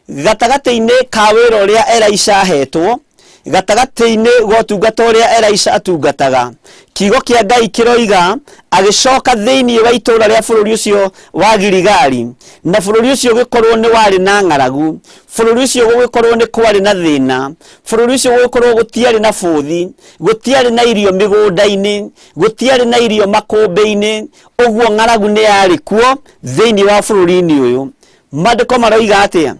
Gatagati-inĩ ka wĩra ũrĩa Elisha ahetwo, gatagati-inĩ gwa ũtungata ũrĩa Elisha atungataga, kiugo kĩa Ngai kĩroiga agĩcoka thĩinĩ wa itũũra rĩa bũrũri ũcio wa Giligali na bũrũri ũcio gũgĩkorwo nĩ warĩ na ng'aragu, bũrũri ũcio gũgĩkorwo nĩ kwarĩ na thĩna, bũrũri ũcio gũgĩkorwo gũtiarĩ na bũthi, gũtiarĩ na irio mĩgũnda-inĩ, gũtiarĩ na irio makũmbĩ-inĩ, ũguo ng'aragu nĩ yarĩ kuo thĩinĩ wa bũrũri-inĩ ũyũ. Maandĩko maroiga atĩa?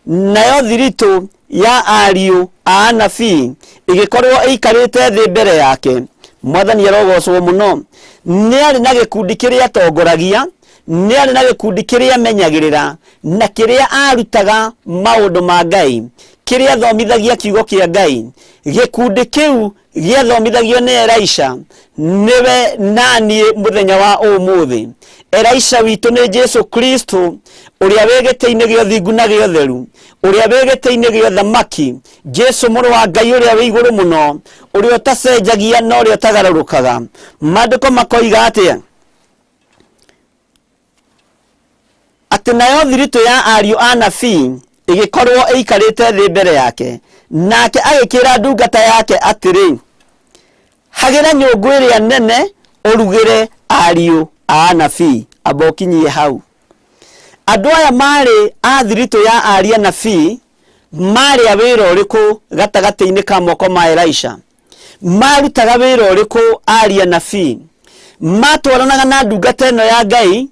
Nayo thiritũ ya ariũ a anabii ĩgĩkorwo ĩikarĩte thĩ mbere yake. Mwathani arogocwo mũno. Nĩ arĩ na gĩkundi kĩrĩa atongoragia nĩ arĩ na gĩkundi kĩrĩa amenyagĩrĩra na kĩrĩa arutaga maũndũ ma Ngai, kĩrĩa athomithagia kiugo kĩa Ngai. Gĩkundi kĩu gĩathomithagio nĩ Elisha niwe nani mũthenya wa ũmũthĩ. Elisha witũ nĩ Jesu Kristo, ũrĩa wĩgĩtĩ-inĩ gĩa ũthingu na gĩa ũtheru, ũrĩa wĩgĩtĩ-inĩ gĩa ũthamaki, Jesu mũrũ wa Ngai ũrĩa wĩ igũrũ mũno, ũrĩa ũtacenjagia na ũrĩa ũtagarũrũkaga. Maandĩko makoiga atĩa? Atĩ nayo thiritũ ya ariũ a anabii ĩgĩkorwo ĩikarĩte thĩ mbere yake, nake agĩkĩra ndungata yake atĩrĩ, hagĩra nyũngũ ĩrĩa nene ũrugĩre ariũ a anabii. Amba ũkinyie hau. Andũ aya marĩ a thiritũ ya ariũ anabii marĩ a wĩra ũrĩkũ gatagatĩ-inĩ ka moko ma Elisha? Marutaga wĩra ũrĩkũ ariũ anabii? Matwaranaga na ndungata ĩno ya Ngai,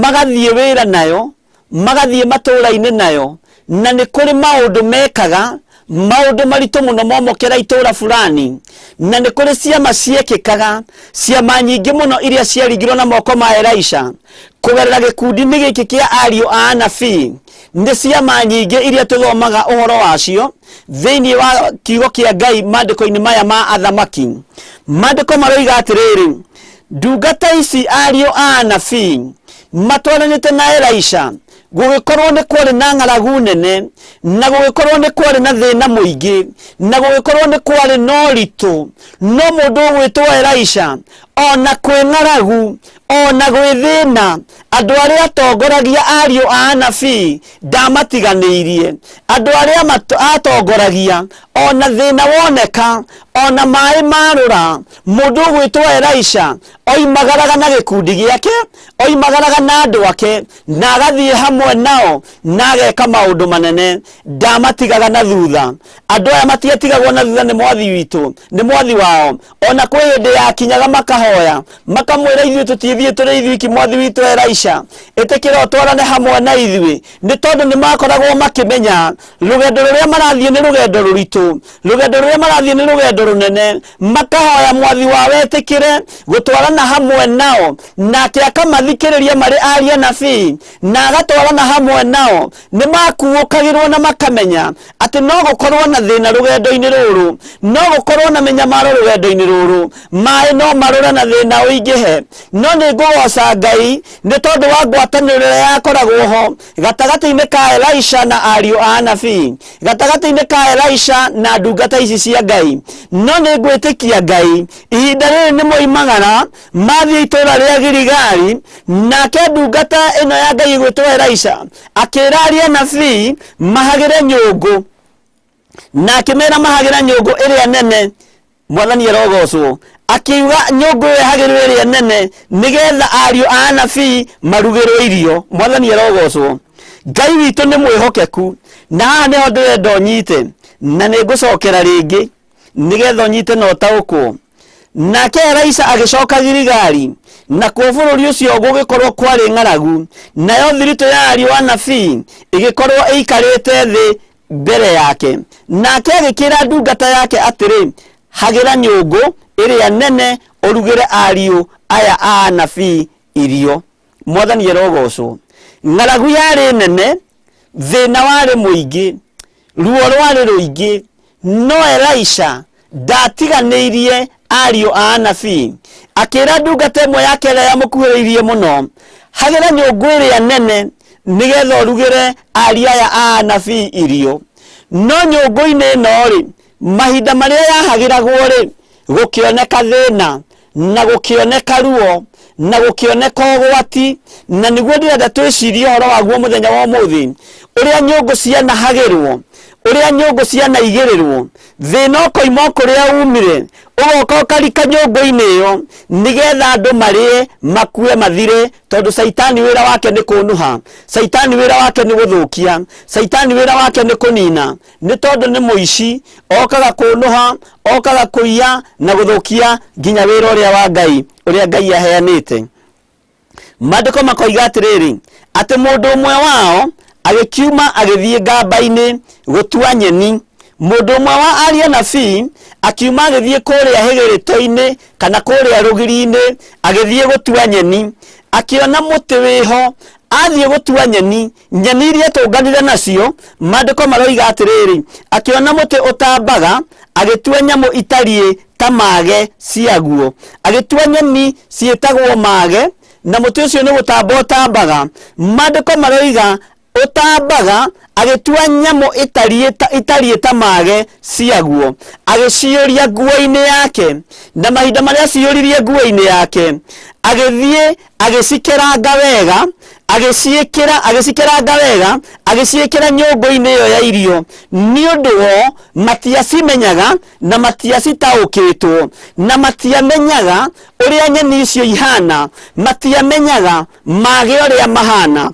magathiĩ wĩra nayo, magathiĩ matũũra-inĩ nayo, na nĩ kũrĩ maũndũ mekaga, maũndũ maritũ mũno momokera itũũra fulani, na nĩ kũrĩ ciama ciekĩkaga, ciama nyingĩ mũno iria ciaringirwo na moko ma Elisha kũgerera gĩkundi-inĩ gĩkĩ kĩa ariũ a anabii. Nĩ ciama nyingĩ iria tũthomaga ũhoro wacio thĩinĩ wa kiugo kĩa Ngai maandĩko-inĩ maya ma athamaki. Maandĩko maroiga atĩrĩrĩ, ndungata ici ariũ a anabii matwaranĩte na Elisha, gũgĩkorwo nĩ kwarĩ na ng'aragu nene, na gũgĩkorwo nĩ kwarĩ na thĩna mũingĩ, na gũgĩkorwo nĩ kwarĩ na ũritũ, no mũndũ ũgwĩtwo Elisha, ona kwĩ ng'aragu, ona gwĩ thĩna, andũ arĩa atongoragia ariũ a anabii ndamatiganĩirie. Andũ arĩa atongoragia, ona thĩna woneka, ona maĩ marũra, mũndũ ũgwĩtwo Elisha oimagaraga na gĩkundi gĩake, oimagaraga na andũ ake, na agathiĩ hamwe nao na ageka maũndũ manene, ndamatigaga na thutha. Andũ aya matiatigagwo na thutha nĩ mwathi witũ, nĩ mwathi wao. Ona kwĩ hĩndĩ yakinyaga makahoya, makamwĩra ithuĩ tũtithiĩ tũrĩ ithuiki mwathi witũ Elisha, ĩtĩkĩra ũtwarane hamwe na ithuĩ, nĩ tondũ nĩ makoragwo makĩmenya rũgendo rũrĩa marathiĩ nĩ rũgendo rũritũ, rũgendo rũrĩa marathiĩ nĩ rũgendo rũnene. Makahoya mwathi wao etĩkĩre gũtwarana hamwe nao, nake akamathikĩrĩria marĩ ariũ anabii, na agatwarana hamwe nao. Nĩ makuũkagĩrwo na makamenya atĩ no gũkorwo na thĩna rũgendo-inĩ rũrũ, no gũkorwo na mĩnyamaro rũgendo-inĩ rũrũ, maĩ no marũra na thĩna ũingĩhe, no nĩ ngũgoca Ngai nĩ tondũ wa ngwatanĩro ĩrĩa yakoragwo ho gatagatĩ-inĩ ka Elisha na ariũ a anabii, gatagatĩ-inĩ ka Elisha na ndungata ici cia Ngai. No nĩ ngwĩtĩkia Ngai ihinda rĩrĩ nĩ moimagara mathiĩ itũũra rĩa Gilgali, nake ndungata ĩno ya Ngai gwĩtwo Elisha akĩra ariũ anabii mahagĩre nyũngũ, na akĩmera mahagĩra nyũngũ ĩrĩa nene. Mwathani arogocwo. Akiuga nyũngũ ĩhagĩrwo ĩrĩa nene nĩgetha ariũ a anabii marugĩrwo irio. Mwathani arogocwo. Ngai witũ nĩ mwĩhokeku, na haha nĩho ndĩrenda ũnyite, na nĩ ngũcokera rĩngĩ nĩgetha ũnyite na ũtaũkwo. Nake Elisha agĩcoka Gilgali, na kuo bũrũri ũcio gũgĩkorwo kwarĩ ng'aragu, nayo thiritũ ya ariũ a anabii ĩgĩkorwo ĩikarĩte thĩ mbere yake. Nake agĩkĩra ndungata yake atĩrĩ, hagĩra nyũngũ ĩrĩa nene ũrugĩre ariũ aya a anabii irio. Mwathani arogocwo. Ng'aragu yarĩ nene, thĩna warĩ mũingĩ, ruo rwarĩ rũingĩ, no Elisha ndatiganĩirie ariũ a anabii. Akĩra ndungata ĩmwe yake ĩrĩa yamũkuhĩrĩirie mũno, hagĩra nyũngũ ĩrĩa nene nĩgetha ũrugĩre ariũ aya a anabii irio. No nyũngũ-inĩ ĩno-rĩ, mahinda marĩa yahagĩragwo-rĩ, gũkĩoneka thĩna, na gũkĩoneka ruo, na gũkĩoneka ũgwati, na nĩguo ndĩrenda twĩcirie ũhoro waguo mũthenya wa ũmũthĩ, ũrĩa nyũngũ cianahagĩrwo, ũrĩa nyũngũ cianaigĩrĩrwo, thĩna ũkoima kũrĩa umire, ũgoka ũkarika nyũngũ-inĩ ĩyo nĩgetha andũ marĩe makue mathire, tondũ Saitani wĩra wake nĩ kũnuha, Saitani wĩra wake nĩ gũthũkia, Saitani wĩra wake nĩ kũnina, nĩ tondũ nĩ mũici, okaga kũnuha, okaga kũiya na gũthũkia nginya wĩra ũrĩa wa Ngai, ũrĩa Ngai aheanĩte. Maandĩko makoiga atĩrĩrĩ, atĩ mũndũ ũmwe wao agĩkiuma agĩthiĩ ngamba-inĩ gũtua nyeni. Mũndũ ũmwe wa ariũ anabii akiuma agĩthiĩ kũrĩa hĩgĩrĩto-inĩ kana kũrĩa rũgiri-inĩ agĩthiĩ gũtua nyeni. akiona muti wiho athie gutua nyeni iria tunganire nacio mandiko maroiga atiriri akiona muti utambaga agitua nyamu itarie ta mage ciaguo agitua nyeni cietagwo mage na muti ucio ni gutamba utambaga mandiko maroiga utambaga agitua nyamu itarie ta mage ciaguo agiciuria nguo-ini yake na mahinda maria ciuririe nguo-ini yake agithie agicikeranga wega agiciekera nyungu-ini yo ya irio ni undu wo matiacimenyaga na matiacitaukitwo na matiamenyaga uria nyeni icio ihana matiamenyaga mage uria mahana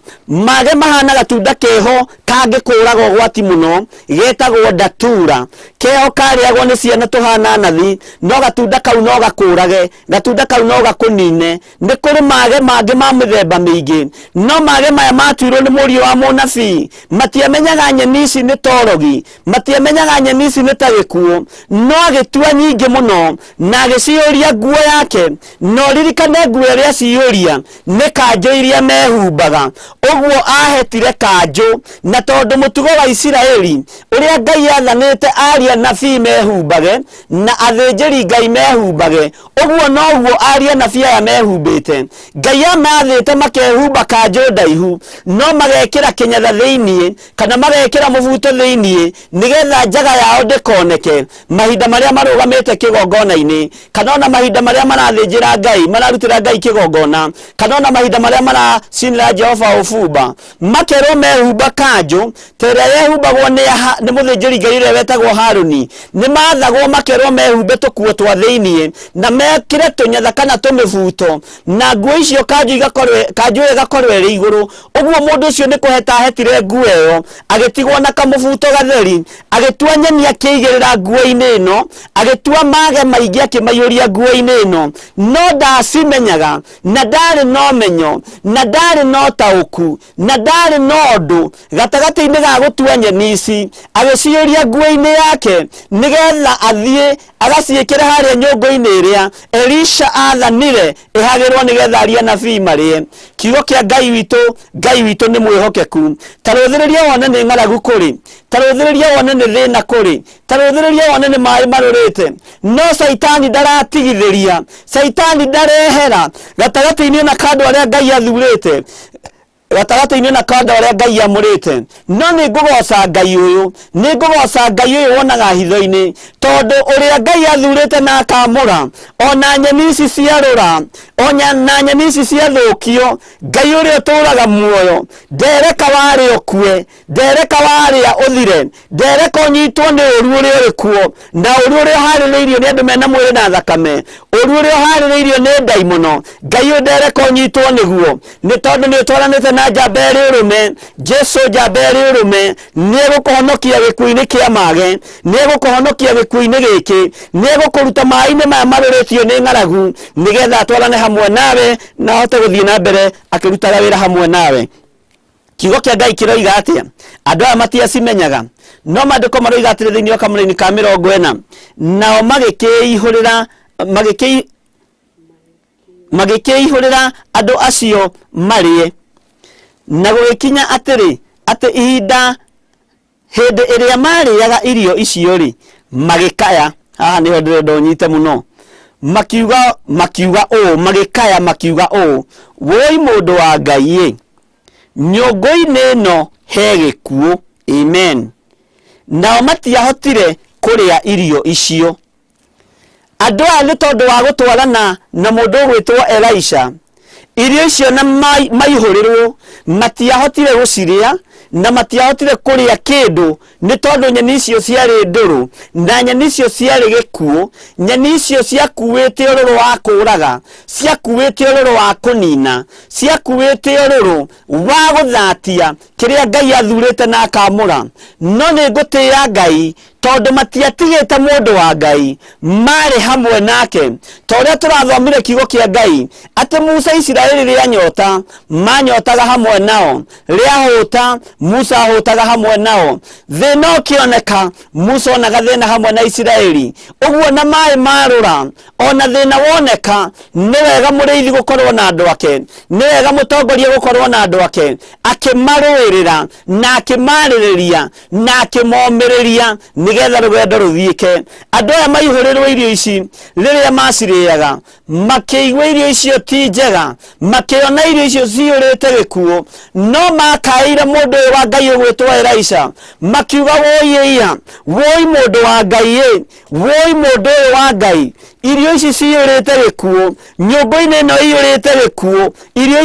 gatunda keho kangikuraga gwati muno getagwo datura keho kariagwo ni ciana tuhana nathi no gatunda kau no gakurage gatunda kau no gakunine ni kuri mage mangĩ ma mĩthemba mĩingĩ no mage maya matuirwo nĩ mũriũ wa mũnabii matiamenyaga nyeni ici nĩ torogi matiamenyaga nyeni ici nĩ ta gĩkuũ no agĩtua nyingĩ mũno na agĩciũria nguo yake no ririkane nguo iria ciũria nĩ kanjũ iria mehumbaga ũguo ahetire kanjũ na tondũ mũtugo wa Isiraeli ũrĩa Ngai athanĩte aria nabii mehumbage na athĩnjĩri Ngai mehumbage ũguo noguo aria nabii aya mehumbĩte Ngai amathĩte makehumba kanjũ ndaihu no magekĩra kĩnyatha thĩinĩ kana magekĩra mũbuto thĩinĩ nĩgetha njaga yao ndĩkoneke mahinda marĩa marũgamĩte kĩgongona-inĩ kana ona mahinda marĩa marathĩnjĩra Ngai mararutĩra Ngai kĩgongona kana ona mahinda marĩa maracinĩra Jehova ũbumba makerwo mehumba kanjũ terĩa yehumbagwo nĩ mũthĩnjĩri Ngai ũrĩa wetagwo Harũni nĩ mathagwo makerwo mehumbe tũkuo twa thĩinĩ na mekĩre tũnyatha kana tũmĩbuto na nguo icio kanjũ ĩgakorwo ĩrĩ igũrũ ũguo mũndũ ũcio nĩ kũheta ahetire nguo ĩyo agĩtigwo na kamũbuto gatheri agĩtua nyeni akĩigĩrĩra nguo-inĩ ĩno agĩtua mage maingĩ akĩmaiyũria nguo-inĩ ĩno no ndacimenyaga na ndarĩ no menyo na ndarĩ no taũku na ndarĩ no ũndũ gatagatĩ-inĩ ga gũtua nyeni ici agĩciũria nguo-inĩ yake nĩgetha athiĩ agaciĩkĩra harĩa nyũngũ-inĩ ĩrĩa Elisha athanire ĩhagĩrwo nĩgetha aria nabii marĩe kiugo kĩa Ngai witũ nĩ mwĩhokeku tarũthĩrĩria wone nĩ ng'aragu kũrĩ tarũthĩrĩria wone nĩ thĩna kũrĩ tarũthĩrĩria wone nĩ maĩ marũrĩte no Saitani ndaratigithĩria Saitani ndarehera gatagatĩ-inĩ na kandũ arĩa Ngai athurĩte gatagatĩ-inĩ na kanda ũrĩa Ngai amũrĩte no nĩ ngũgoca Ngai ũyũ wonaga hitho-inĩ tondũ ũrĩa Ngai athurĩte na akamũra ona nyeni ici ciarũra na nyeni ici ciathũkio Ngai ũrĩa ũtũraga muoyo ndereka warĩa ũkue ndereka warĩa ũthire ndereka ũnyitwo nĩ ũru ũrĩa ũrĩ kuo na ũru ũrĩa ũharĩrĩirio nĩ andũ mena mwĩrĩ na thakame ũru ũrĩa ũharĩrĩirio nĩ ndaimono Ngai ũyũ ndereka ũnyitwo nĩguo nĩ tondũ nĩ ũtwaranĩte na njamba ĩrĩ ũrũme Jesu njamba ĩrĩ ũrũme nĩ egũkũhonokia gĩkuũ-inĩ kĩa mage nĩ egũkũhonokia gĩkuũ-inĩ gĩkĩ nĩ egũkũruta maĩ-inĩ maya marũrĩtio nĩ ng'aragu nĩgetha atwarane hamwe nawe na ahote gũthiĩ na mbere akĩrutaga wĩra hamwe nawe kiugo kĩa Ngai kĩroiga atĩa andũ aya matiacimenyaga no mandĩko maroiga atĩrĩ thĩinĩ wa kamũra-inĩ ka 40 nao magĩkĩihũrĩra andũ acio marĩe na gũgĩkinya atĩ hĩndĩ ĩrĩa marĩaga irio icio rĩ magĩkaya haha nĩho ndĩrenda ũnyite mũno makiuga ũũ woi mũndũ wa Ngai nyũngũ-inĩ ĩno he gĩkuũ amen nao matiahotire kũrĩa irio icio andũ aya nĩ tondũ wa gũtwarana na mũndũ ũgwĩtwo Elisha irio icio na maihũrĩrwo matiahotire gũcirĩa na matiahotire kũrĩa kĩndũ nĩ tondũ nyeni icio ciarĩ ndũrũ na nyeni icio ciarĩ gĩkuũ nyeni icio ciakuĩte ũrũrũ wa kũũraga ciakuĩte ũrũrũ wa kũnina ciakuĩte ũrũrũ wa gũthatia kiria Ngai athurite na akamura no ni ngutia Ngai tondu matiatigite mundu wa Ngai mari hamwe nake toria turathomire kiugo kia Ngai ati Musa Isiraeli ria nyota manyotaga hamwe nao ria huta Musa hutaga hamwe nao thina kioneka Musa onaga thina hamwe na Isiraeli uguo na mai marura ona thina woneka ni wega muriithi gukorwo na andu ake ni wega mutongoria gukorwo na andu ake akimarwirira na akimaririria na akimomereria nigetha rugendo ruthiike andu aya maihũrĩrwo irio ici riria maciriaga makiigwa irio icio ti njega makiona irio icio ciũrĩte gĩkuũ no makaire mundu wa Ngai ũgwĩtwo Elisha makiuga woiya woi mundu wa Ngai woi mundu wa Ngai irio ici ciũrĩte gĩkuũ nyũmba-inĩ ĩno ĩũrĩte gĩkuũ irio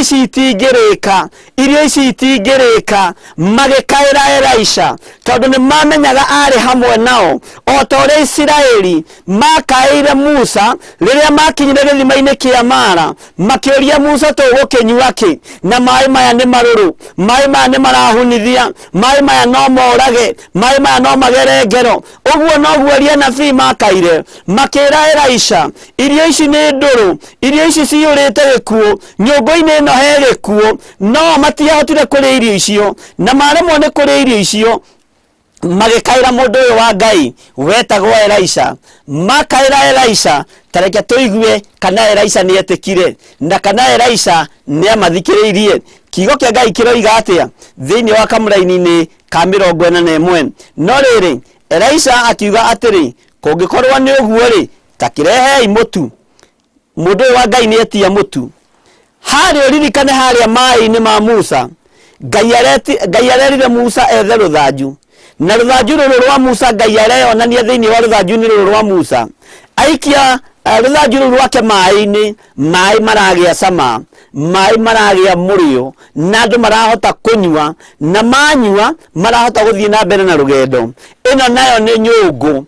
ici itingĩrĩka magĩkaĩra Elisha tondu nĩ mamenyaga arĩ hamwe nao o ta ũrĩa Isiraeli makaĩire Musa rĩrĩa makinyire gĩthima-inĩ kĩa Mara makĩũria Musa tũgũkĩnyua kĩ na maĩ maya nĩ marũrũ maĩ maya nĩ marahunithia maĩ maya no morage maĩ maya no magere ngero ũguo noguo aria nabii makaire makĩra Elisha irio ici nĩ ndũrũ irio ici ciũrĩte gĩkuũ nyũmba-inĩ ĩno he gĩkuũ no matiahotire kũrĩa irio icio na maremwo nĩ kũrĩa irio icio magĩkaĩra mũndũ ũyũ wa Ngai wetagwo Elisha makaĩra Elisha tareke tũigue kana Elisha nĩ etĩkire na kana Elisha nĩ amathikĩrĩirie kiugo kĩa Ngai kĩroiga atĩa thĩinĩ wa kamũraini-inĩ ka 41 no rĩrĩ Elisha akiuga atĩrĩ kũngĩkorwo nĩ ũguo rĩ takirehei mũtu mũndũ ũyũ wa Ngai nĩ etia mũtu harĩ ũririkane harĩa maĩ-inĩ ma Musa Ngai arerire Musa ethe rũthanju na rũthanju rũrũ rwa Musa Ngai areyonania thĩinĩ wa rũthanju-inĩ rũrũ rwa Musa aikia rũthanju rũrũ rwake maĩ-inĩ maĩ maragĩa cama maĩ maragĩa mũrĩo na andũ marahota kũnyua na manyua marahota gũthiĩ na mbere na rũgendo ĩno nayo nĩ nyũngũ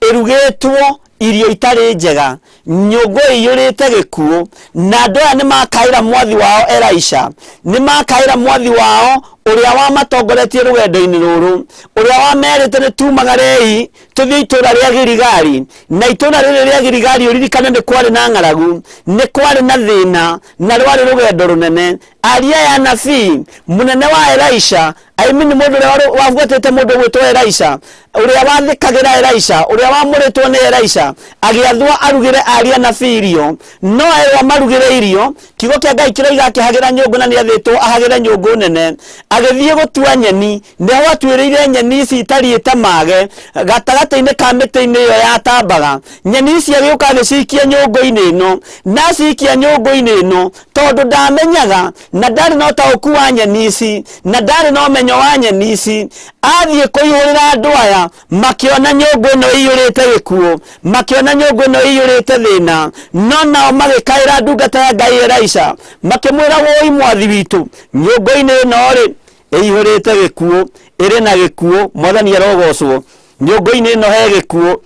ĩrugĩtwo irio itarĩ njega nyũngũ ĩyũrĩte gĩkuũ na andũ aya nĩ makaĩra mwathi wao Elisha nĩ makaĩra mwathi wao ũrĩa wamatongoretie rũgendo-inĩ rũrũ ũrĩa wamerĩte nĩ tumagarei tũthiĩ itũũra rĩa Gilgali na itũũra rĩrĩ rĩa Gilgali ũririkane nĩ kwarĩ na ng'aragu nĩ kwarĩ na thĩna na rwarĩ rũgendo rũnene aria ya nabii mũnene wa Elisha aimini mũndũ ũrĩa wabuatĩte mũndũ ũgwĩtwo Elisha ũrĩa wathĩkagĩra Elisha ũrĩa wamũrĩtwo nĩ Elisha agĩathwo arugĩre aria nabii irio no erwo marugĩre irio kiugo kĩa Ngai kĩroiga akĩhagĩra nyũngũ na nĩathĩtwo ahagĩre nyũngũ nene agĩthiĩ gũtua nyeni nĩho atuĩrĩire nyeni ici itariĩte mage gatagatĩ-inĩ ka mĩtĩ-inĩ ĩyo yatambaga nyeni ici agĩũka agĩcikia nyũngũ-inĩ ĩno na cikia nyũngũ-inĩ ĩno tondũ ndamenyaga na ndarĩ na ũtaũku wa nyeni ici na ndarĩ na ũmenyo wa nyeni ici athiĩ kũihũrĩra andũ aya makĩona nyũngũ ĩno ĩiyũrĩte gĩkuũ makĩona nyũngũ ĩno ĩiyũrĩte thĩna no nao magĩkaĩra ndungata ya Ngai Elisha makĩmwĩra woi mwathi witũ nyũngũ-inĩ ĩno rĩ ĩihũrĩte gĩkuũ ĩrĩ na gĩkuũ mwathani arogocwo nyũngũ-inĩ ĩno he gĩkuũ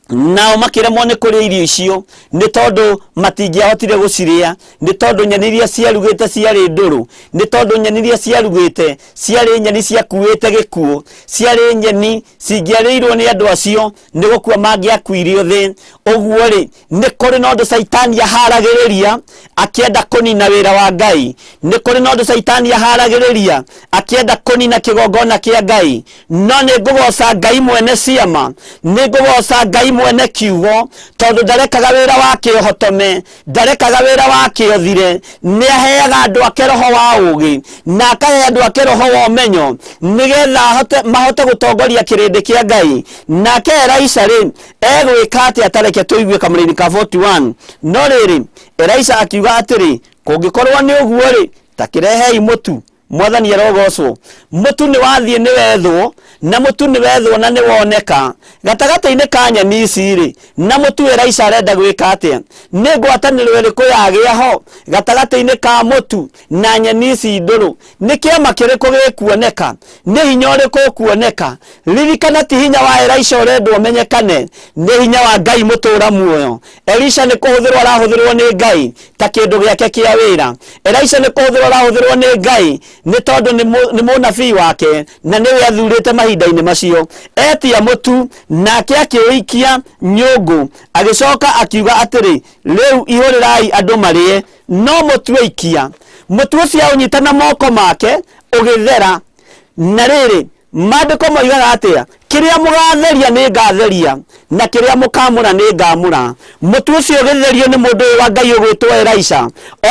nao makĩremwo nĩ kũrĩa irio icio nĩ tondũ matingĩahotire gũcirĩa nĩ tondũ nyeni iria ciarugĩte ciarĩ ndũrũ nĩ tondũ nyeni iria ciarugĩte ciarĩ nyeni ciakuĩte gĩkuũ ciarĩ nyeni cingĩarĩirwo nĩ andũ acio nĩ gũkua mangĩakuirio thĩ ũguo rĩ nĩ kũrĩ na ũndũ Saitani aharagĩrĩria akĩenda kũnina wĩra wa Ngai nĩ kũrĩ na ũndũ Saitani aharagĩrĩria akĩenda kũnina kĩgongona kĩa Ngai no nĩ ngũgoca Ngai mwene ciama nĩ ngũgoca Ngai mwene kiugo tondu ndarekaga wĩra wake ũhotome ndarekaga wĩra wake ũthire nĩ aheaga andũ ake roho wa ũũgĩ na akahe andũ ake roho wa ũmenyo nĩgetha mahote gũtongoria kĩrĩndĩ kĩa Ngai nake Elisha rĩ egwĩka atĩ atareke tũigue kamũrĩini ka 41 no rĩrĩ Elisha akiuga atĩrĩ kũngĩkorwo nĩ ũguo rĩ takĩrehei mũtu mwathani arogocwo mũtu nĩ wathiĩ nĩ wethwo na mũtu nĩ wethwo na nĩ woneka gatagatĩ-inĩ ka nyeni ici rĩ na mũtu Elisha arenda gwĩka atĩa nĩ ngwatanĩro ĩrĩkũ yagĩa ho gatagatĩ-inĩ ka mũtu na nyeni ici ndũrũ nĩ kĩama kĩrĩkũ gĩkuoneka nĩ hinya ũrĩkũ ũkuoneka ririkana ti hinya wa Elisha ũrendwo ũmenyekane nĩ hinya wa Ngai mũtũũra muoyo Elisha nĩ kũhũthĩrwo arahũthĩrwo nĩ Ngai ta kindu giake kia wira. Elisha ni kuhuthirwo rahuthirwo ni Ngai ni tondu ni munabii wake na niwe athurite mahinda-ini macio. Etia mutu nake akiuikia nyungu, agicoka akiuga atiri riu ihurirai andu marie, no mutu aikia. Mutu ucio unyita na moko make ugithera. Na riri maandiko moigaga atia, kiria mugatheria ni ngatheria na kiria mukamura ni ngamura. Mutu ucio ugitherio ni mundu wa Ngai ugwitwo Elisha,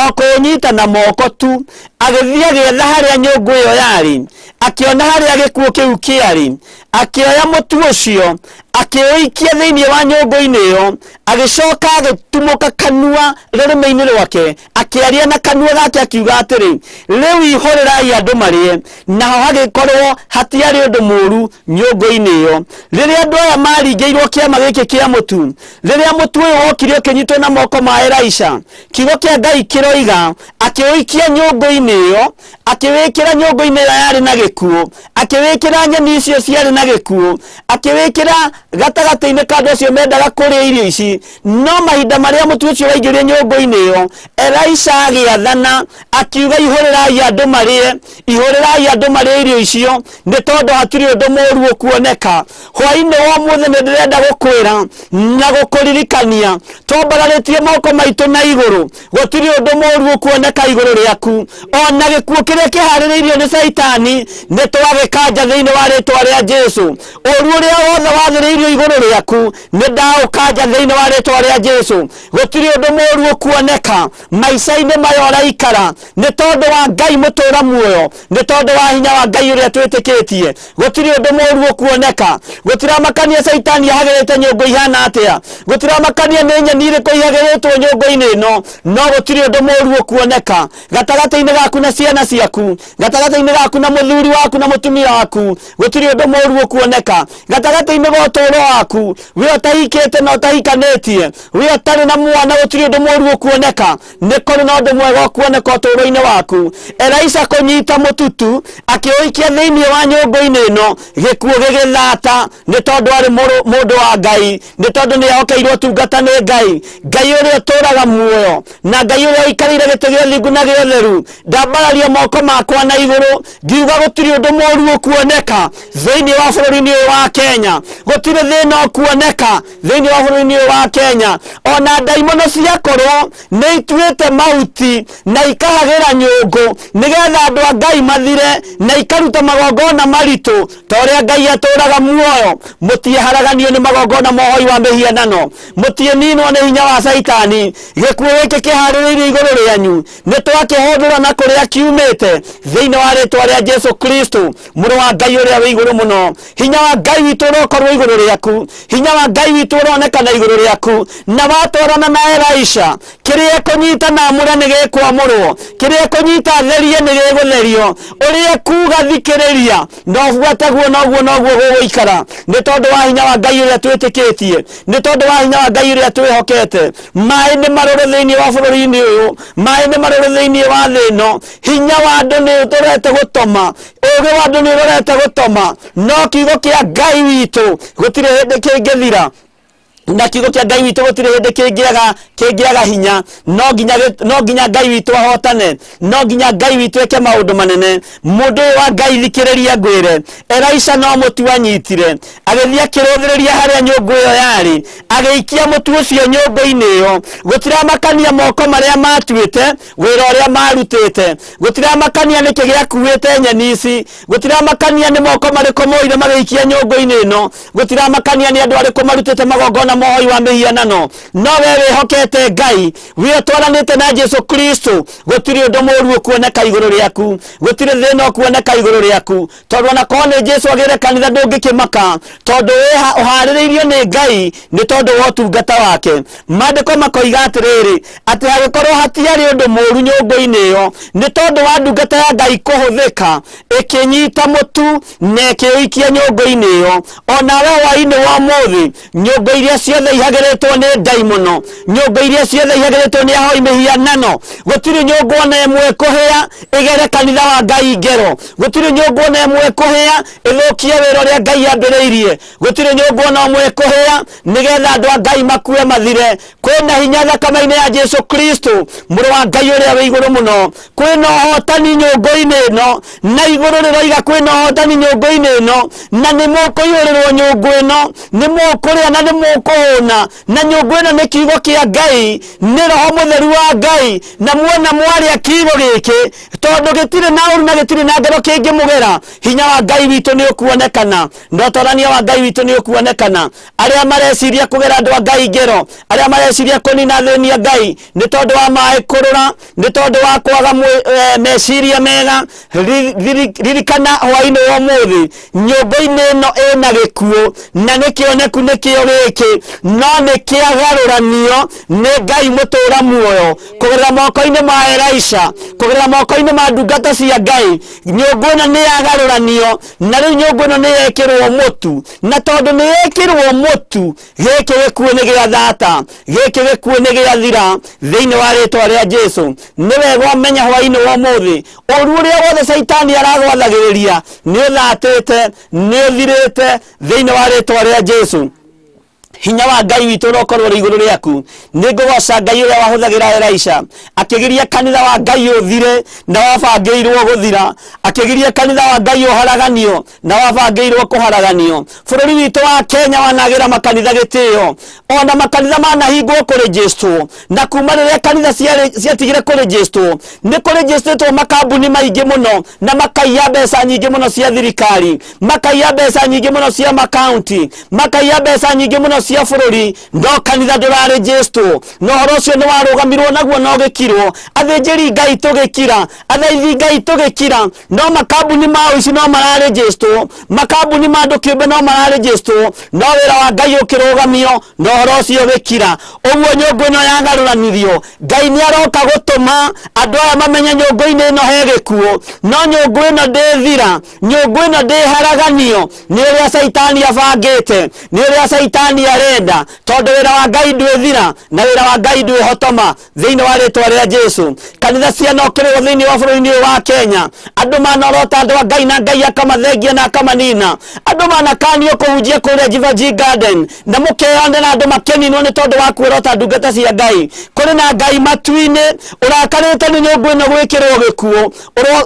okunyita na moko tu, agithia getha haria nyungu iyo yari, akiona haria gikuo kiu kiari, akioya mutu ucio akiuikia thiini wa nyungu-ini iyo, agicoka agitumuka kanua rurimi-ini rwake, akiaria na kanua gake akiuga atiri riu ihurirai andu marie. Naho hagikorwo hatiari undu muru nyungu-ini iyo. Riria andu aya maringiirwo kiama giki kia mutu, riria mutu uyu wokire ukinyitwo na moko ma Elisha, kiugo kia Ngai kiroiga akiuikia nyungu-ini iyo, akiwikira nyungu-ini ira yari na gikuo, akiwikira nyeni icio ciari na gikuo, akiwikira gatagati-ini ka andu acio mendaga kuria irio ici. No mahinda maria mutu ucio waingire nyungu-ini iyo, Elisha agiathana akiuga ihurirai andu marie, ihurirai andu marie irio icio, ni tondu hatiri undu muru ukuoneka. Hwai-ini wa muthe ni ndirenda gukwira na gukuririkania, tombararitie moko maitu na iguru, gutiri undu muru ukuoneka iguru riaku. Ona gikuo kiria kihaririirio ni Saitani ni twagikanja thiini wa ritwa ria Jesu. Uru uria wothe wathiriirio iguru riaku ni ndaukanja thiini wa ritwa ria Jesu. Gutiri undu muru ukuoneka maica-ini maya uraikara, ni tondu wa Ngai mutura muoyo, ni tondu wa hinya wa Ngai uria twitikitie. Gutiri undu muru ukuoneka. Gutiramakania Saitani ahagirite nyungu ihana atia, gutiramakania ni nyeni iriku ihagiritwo nyungu-ini ino, no gutiri undu muru ukuoneka gatagati-ini gaku na ciana ciaku, gatagati-ini gaku na muthuri waku na mutumia waku. Gutiri undu muru ukuoneka gatagati-ini ga uturo waku, we utahikite na utahikanitie, we utari na mwana. Gutiri undu muru ukuoneka, ni kuri na undu mwega ukuoneka uturo-ini waku. Elisha kunyita mututu akiuikia thiini wa nyungu-ini ino, gikuo gigithata, ni tondu ari mundu wa Ngai, ni tondu ni ahokeirwo tungata ni Ngai, Ngai uria uturaga muoyo, na Ngai uria ikarire giti gia thingu na gia theru. Ndambararia moko makwa na iguru, ngiuga gutiri undu muru ukuoneka thiini wa bururi-ini wa Kenya. Gutiri thina ukuoneka thiini wa bururi-ini wa Kenya. Ona ndaimono ciakorwo ni ituite mauti na ikahagira nyungu, nigetha andu a Ngai mathire na ikaruta magongona maritu toria Ngai aturaga muoyo. Mutiharaganio ni magongona mohoi wa mihianano, mutieninwo ni hinya wa Saitani. Gikuo giki kihaririirio iguru rianyu ni twakihundura na kuria kiumite thiini wa ritwa ria Jesu Kristo, muru wa Ngai uria wi iguru muno. Hinya wa Ngai witu urokorwo iguru riaku, hinya wa Ngai witu uronekana iguru riaku. Na watwarana na Elisha, kiria kunyita na amura ni gikwamurwo, kiria kunyita therie ni gigutherio. Uria kuga thikiriria, no bwataguo noguo guguikara, ni tondu wa hinya wa Ngai uria twitikitie, ni tondu wa hinya wa Ngai uria twihokete. Mai ni maruru thiini wa bururi-ini uyu, mai ni maruru thiini wa thino. Hinya wa andu ni uturete gutoma, ugi wa andu ni urete gutoma, no kiugo kia Ngai witu gutire hindi kingithira, na kiugo kia Ngai witu gutire hindi kingiaga hinya. No nginya Ngai witu ahotane, no nginya Ngai witu eke maundu manene. Mundu wa Ngai thikiriria ngwire, Elisha no mutu anyitire, agithia kiruthiriria haria nyungu iyo yari, agiikia mutu ucio nyungu-ini iyo. Gutiramakania moko maria matuite wira uria marutite, gutiramakania niki giakuite nyeni ici, gutiramakania ni moko mariko moire magiikia nyungu-ini ino, gutiramakania ni andu ariko marutite magongona mohoi wa mihianano. No wewe hokete Ngai, we utwaranite na Jesu Kristo, gutiri undu muru ukuoneka iguru riaku, gutiri thina ukuoneka iguru riaku. Tondu ona kone Jesu agire kanitha ndungikimaka, tondu we uhaririirio ni Ngai, ni tondu wa utungata wake. Maandiko makoiga atiriri, ati hagikorwo hatiari undu muru nyungu-ini iyo, ni tondu wa ndungata ya Ngai kuhuthika. ikinyita mutu na kiikia nyongo-ini iyo. Ona we hwainĩ wa muthi nyongo iria ciothe ihageretwo nĩ Ngai muno, nyongo iria ciothe ihageretwo nĩ ahoi mihianano, gutiri nyongo ona imwe kuhia igere kanitha wa Ngai ngero, gutiri nyongo ona imwe kuhia ithukie wĩra ũrĩa Ngai ambĩrĩirie, gutiri nyongo ona imwe kuhia nigetha andu a Ngai makue mathire. Kwĩna hinya thakame-inĩ ya Jesu Kristo mũrũ wa Ngai ũrĩa wĩ igũrũ mũno. Kwĩna ũhotani nyongo-inĩ ĩno, na igũrũ rĩroiga kwĩna ũhotani nyongo-inĩ ĩno, na nĩ mũkũiyũrĩrwo nyongo ĩno, nĩ mũkũrĩa na nĩ mũkũhũna, na nyongo ĩno nĩ kiugo kĩa Ngai, nĩ Roho Mũtheru wa Ngai, na muona mwarĩa kiugo gĩkĩ tondũ gĩtirĩ na ũru na gĩtirĩ na ngero kĩngĩmũgera. Hinya wa Ngai witũ nĩ ũkuonekana, ndotorania wa Ngai witũ nĩ ũkuonekana. Arĩa mareciria kũgera andũ a Ngai ngero, arĩa mareciria kũnina thĩni a Ngai nĩ tondũ wa maĩ kũrũra, nĩ tondũ wa kwaga meciria mega, ririkana hwainĩ wa ũmũthĩ nyũmba-inĩ ĩno ĩna gĩkuũ na nĩ kĩoneku nĩ kĩo gĩkĩ, no nĩ kĩagaruranio nĩ Ngai mũtũra muoyo kũgerera moko-inĩ ma Elisha, kũgerera moko-inĩ ma ndungata cia Ngai. Nyũmba ĩno nĩ yagaruranio na rĩu nyũmba ĩno nĩ yekĩrwo mũtu, na tondũ nĩ yekĩrwo mũtu gĩkĩ gĩkuũ nĩ gĩathata, gĩkĩ gĩkuũ nĩ gĩathira thĩinĩ wa rĩtwa rĩa Jesu. Nĩ wega ũmenya hwainĩ wa ũmũthĩ ũru ũrĩa wothe Saitani aragwathagĩrĩria nĩ ũthatĩte, nĩ ũthirĩte thĩinĩ wa rĩtwa rĩa Jesu. Hinya wa Ngai witũ ũrokorwo ũrĩ igũrũ rĩaku. Nĩ ngũgoca Ngai ũrĩa wahũthagĩra Elisha akĩgiria kanitha wa Ngai ũthire na wabangĩirwo gũthira, akĩgiria kanitha wa Ngai ũharaganio na wabangĩirwo kũharaganio. Bũrũri witũ wa Kenya wanagĩra makanitha gĩtĩo, ona makanitha manahingwo kũrĩgĩstwo, na kuma rĩrĩa kanitha ciatigire kũrĩgĩstwo nĩ kũrĩgĩstĩtwo makambuni maingĩ mũno na makaiya mbeca nyingĩ mũno cia thirikari, makaiya mbeca nyingĩ mũno cia makaunti, makaiya mbeca nyingĩ mũno cia bũrũri, no kanitha ndũrarĩgĩstwo. No ũhoro ũcio nĩ warũgamirwo naguo no gĩkirwo, athĩnjĩri Ngai tũgĩkira, athaithi Ngai tũgĩkira, no makambuni ma ũici no mararĩgĩstwo, makambuni ma andũ kĩũmbe no mararĩgĩstwo, no wĩra wa Ngai ũkĩrũgamio no ũhoro ũcio gĩkira. Ũguo nyũmba ĩno yagarũranirio, Ngai nĩ aroka gũtũma andũ aya mamenye nyũmba-inĩ ĩno he gĩkuũ, no nyũmba ĩno ndĩthira, nyũmba ĩno ndĩharaganio. Nĩ ũrĩa Saitani abangĩte, nĩ ũrĩa Saitani arenda, tondũ wĩra wa Ngai ndwĩthira na wĩra wa Ngai ndwĩhotoma thĩinĩ wa rĩtwa rĩa Jesu. Kanitha cianokĩrĩrwo thĩinĩ wa bũrũri-inĩ ũyũ wa Kenya, andũ manorota andũ a Ngai na Ngai akamathengia na akamanina, andũ manakanio kũhunjia kũrĩa Jivaji Garden na mũkeyonera na andũ makeninwo nĩ tondũ wa kuorota ndungata cia Ngai. Kũrĩ na Ngai matu-inĩ ũrakarĩte nĩ nyũmba ĩno gwĩkĩrwo gĩkuũ,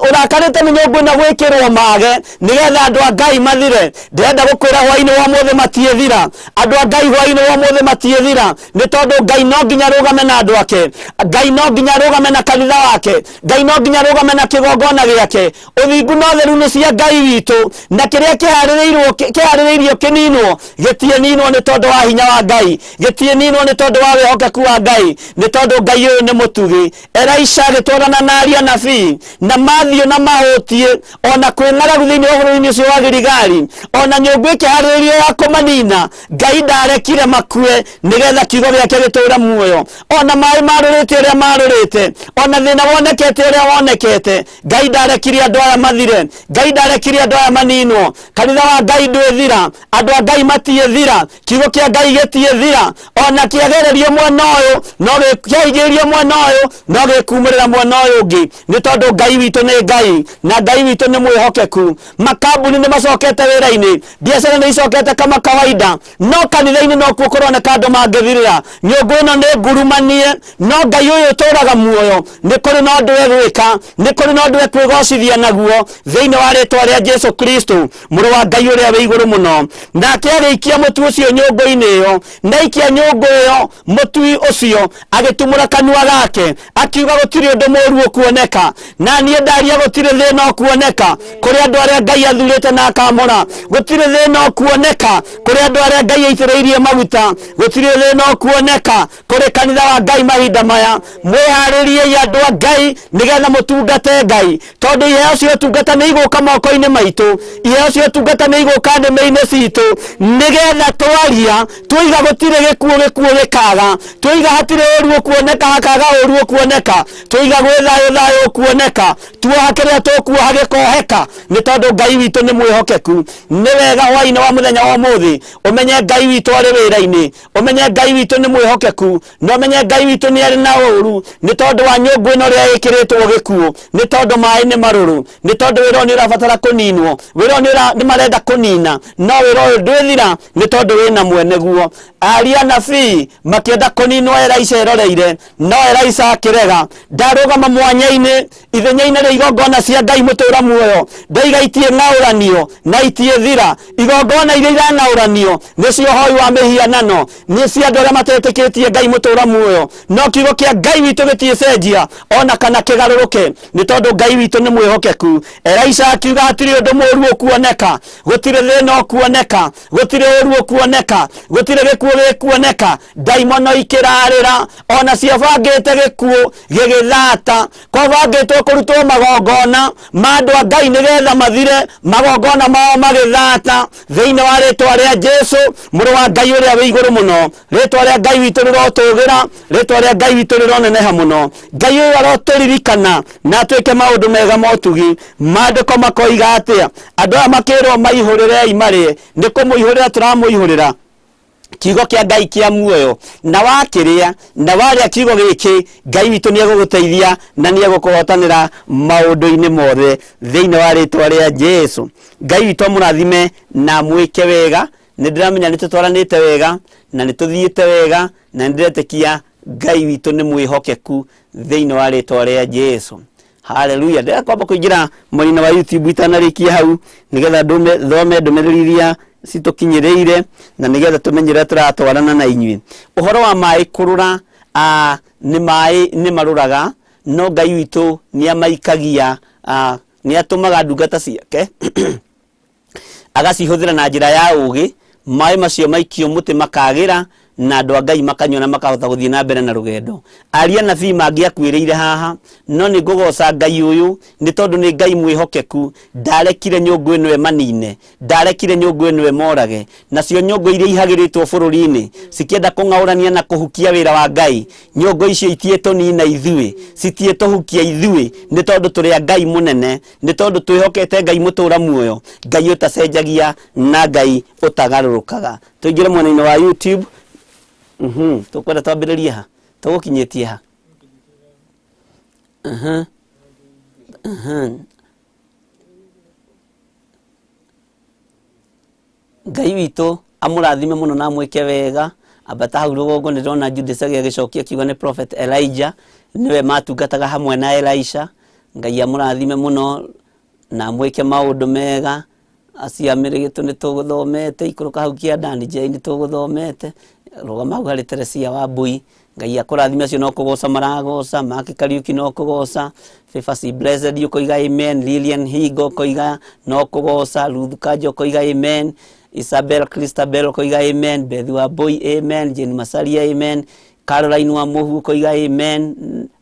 ũrakarĩte nĩ nyũmba ĩno gwĩkĩrwo mage nĩgetha andũ a Ngai mathire. Ndĩrenda gũkwĩra hwainĩ wa ũmũthĩ matiĩthira, andũ a Ngai hwainĩ wa ũmũthĩ matiĩthira, nĩ tondũ Ngai no nginya arũgame na andũ ake, Ngai no nginya arũgame na kanitha wake, Ngai no nginya arũgame na kĩgongona gĩake. Ũthingu na ũtheru nĩ cia Ngai witũ, na kĩrĩa kĩharĩrĩirio kĩninwo gĩtiĩninwo nĩ tondũ wa hinya wa Ngai, gĩtiĩninwo nĩ tondũ wa wĩhokeku wa Ngai, nĩ tondũ Ngai ũyũ nĩ mũtugi. Elisha agĩtwarana na aria nabii na mathiĩ na mahũtiĩ, ona kwĩng'aragu thĩinĩ wa bũrũri-inĩ ũcio wa Girigari, ona nyũmba ĩkĩharĩrĩrio ya kũmanina, Ngai ndarekire makue nĩgetha kiugo gĩake gĩtũũre muoyo. Ona maĩ marũrĩte ũrĩa marũrĩte, ona thĩna wonekete ũrĩa wonekete, Ngai ndarekire andũ aya mathire, Ngai ndarekire andũ aya maninwo. Kanitha wa Ngai ndwĩthira, andũ a Ngai matiĩthira, kiugo kĩa Ngai gĩtiĩthira, ona kĩagererio mwena ũyũ no gĩkĩaigĩrio mwena ũyũ no gĩkumĩrĩra mwena ũyũ ũngĩ, nĩ tondũ Ngai witũ nĩ Ngai na Ngai witũ nĩ mwĩhokeku. Makambuni nĩ macokete wĩra-inĩ, biacara nĩ icokete kama kawaida, no kanitha-inĩ no kuo kũroneka andũ mangĩthirĩra. Nyũmba ĩno nĩ ngurumanie, no Ngai ũyũ ũtũũraga muoyo, nĩ kũrĩ na ũndũ egwĩka, nĩ kũrĩ na ũndũ ekwĩgocithia naguo thĩinĩ wa rĩtwa rĩa Jesu Kristo mũrũ wa Ngai ũrĩa wĩ igũrũ mũno. Nake agĩikia mũtu ũcio nyũmba-inĩ ĩyo, na aikia nyũmba ĩyo mũtu ũcio agĩtumũra kanua gake akiuga gũtirĩ ũndũ mũũru ũkuoneka, na niĩ ndaria gũtirĩ thĩna ũkuoneka kũrĩ andũ arĩa Ngai athurĩte na akamũra, gũtirĩ thĩna ũkuoneka kũrĩ andũ arĩa Ngai aitĩrĩirie maguta, gũtirĩ thĩna ũkuoneka kũrĩ kanitha wa Ngai mahinda maya. Mwĩharĩriei andũ a Ngai nĩgetha mũtungate Ngai, tondũ iheo cia ũtungata nĩ igũka moko-inĩ maitũ, iheo cia ũtungata nĩ igũka nĩmĩ-inĩ citũ, nĩgetha twaria tuiga gũtirĩ gĩkuũ gĩkaga, tuiga hatirĩ ũru ũkuoneka hakaga ũru ũkuoneka, tuiga gwĩ thayũ ũkuoneka, tuohakiria tukuoha gikoheka ni tondu Ngai witu ni mwihokeku. Ni wega hwaini wa muthenya wa muthi umenye Ngai witu ari wira-ini, umenye Ngai witu ni mwihokeku, no umenye Ngai witu ni ari na uru ni tondu wa nyungu ino ria ikiritwo gikuo, ni tondu mai ni maruru, ni tondu wira ni urabatara kuninwo, wira ni marenda kunina, no wira ndwithira ni tondu wina mwene guo. Aria nabii makienda kuninwo Elisha eroreire, no Elisha akirega. Ndarugama mwanya-ini ithenya-ini ria igongona cia Ngai mutura muoyo, ndaigaitie ng'auranio na itie thira. Igongona iria iranauranio nicio hoi wa mihianano, ni cia andu aria matetikitie Ngai mutura muoyo, no kiugo kia Ngai witu gitiecenjia ona kana kigaruruke, ni tondu Ngai witu ni mwihokeku. Elisha akiuga hatiri undu muru ukuoneka, gutire thina ukuoneka, gutire uru ukuoneka, gutire gikuo gikuoneka. Daimono ikirarira ona ciabangite gikuo gigithata, kwabangitwo kurutwo magongona mandu a Ngai nigetha mathire, magongona mao magithata thiini wa ritwa ria Jesu muru wa Ngai uria wi iguru muno. Ritwa ria Ngai witu rirotugira, ritwa ria Ngai witu rironeneha muno. Ngai uyu aroturirikana na twike maundu mega motugi. Maandiko makoiga atia? Andu aya makirwo maihurire imari, ni kumuihurira turamuihurira kiugo kia Ngai kia muoyo, na wakiria na waria kiugo giki Ngai witu ni eguguteithia na ni egukuhotanira maundu-ini mothe thiini wa ritwa ria Jesu. Ngai witu murathime na mwike wega. Ni ndiramenya ni tutwaranite wega na ni tuthiite wega na ndiretekia Ngai witu ni mwihokeku thiini wa ritwa ria Jesu. Haleluya. Ndira kwamba kuingira mwena wa YouTube itanarikia hau nigetha thome ndumiririria citukinyireire na nigetha tumenyere turatwarana na inyui. Uhoro wa mai kurura ni mai ni maruraga, no Ngai witu ni amaikagia, ni atumaga ndungata ciake agacihuthira na njira ya ugi. Mai macio maikio muti makagira na andu a Ngai makanyona makahota guthii na mbere na rugendo. Aria nabii mangiakwiriire haha, no ni ngugoca Ngai uyu ni tondu ni Ngai mwihokeku. Ndarekire nyungu ino emanine, ndarekire nyungu ino emorage, nacio nyungu iria ihagiritwo bururi-ini cikienda kung'aurania na kuhukia wira wa Ngai. Nyungu icio itietunina ithui, citietuhukia ithui, ni tondu turi a Ngai munene, ni tondu twihokete Ngai mutura muoyo, Ngai utacenjagia na Ngai utagarurukaga. Tuingire mwena-ini wa YouTube. Tukwenda twambiririe ha, tugukinyitie ha. Ngai witu amurathime muno na mwike wega. Abata hau rugongo ni rona Judas gicokia kiuga ni prophet Elijah niwe matungataga hamwe na Elisha. Ngai amurathime muno na mwike maundu mega. Aciamire gitu ni tuguthomete, ikuruka hau kiandani je ni tuguthomete, rugama hau hari Teresia wa Mbui. Ngai akurathime acio no kugoca maragoca, Maki Kariuki no kugoca, Fifasi Blessed yukoiga amen, Lilian Higo koiga no kugoca, Ruth Kajo koiga amen, Isabel Christabel koiga amen, Bethu wa Mbui amen, Jane Masaria amen, Caroline wa Muhu koiga amen.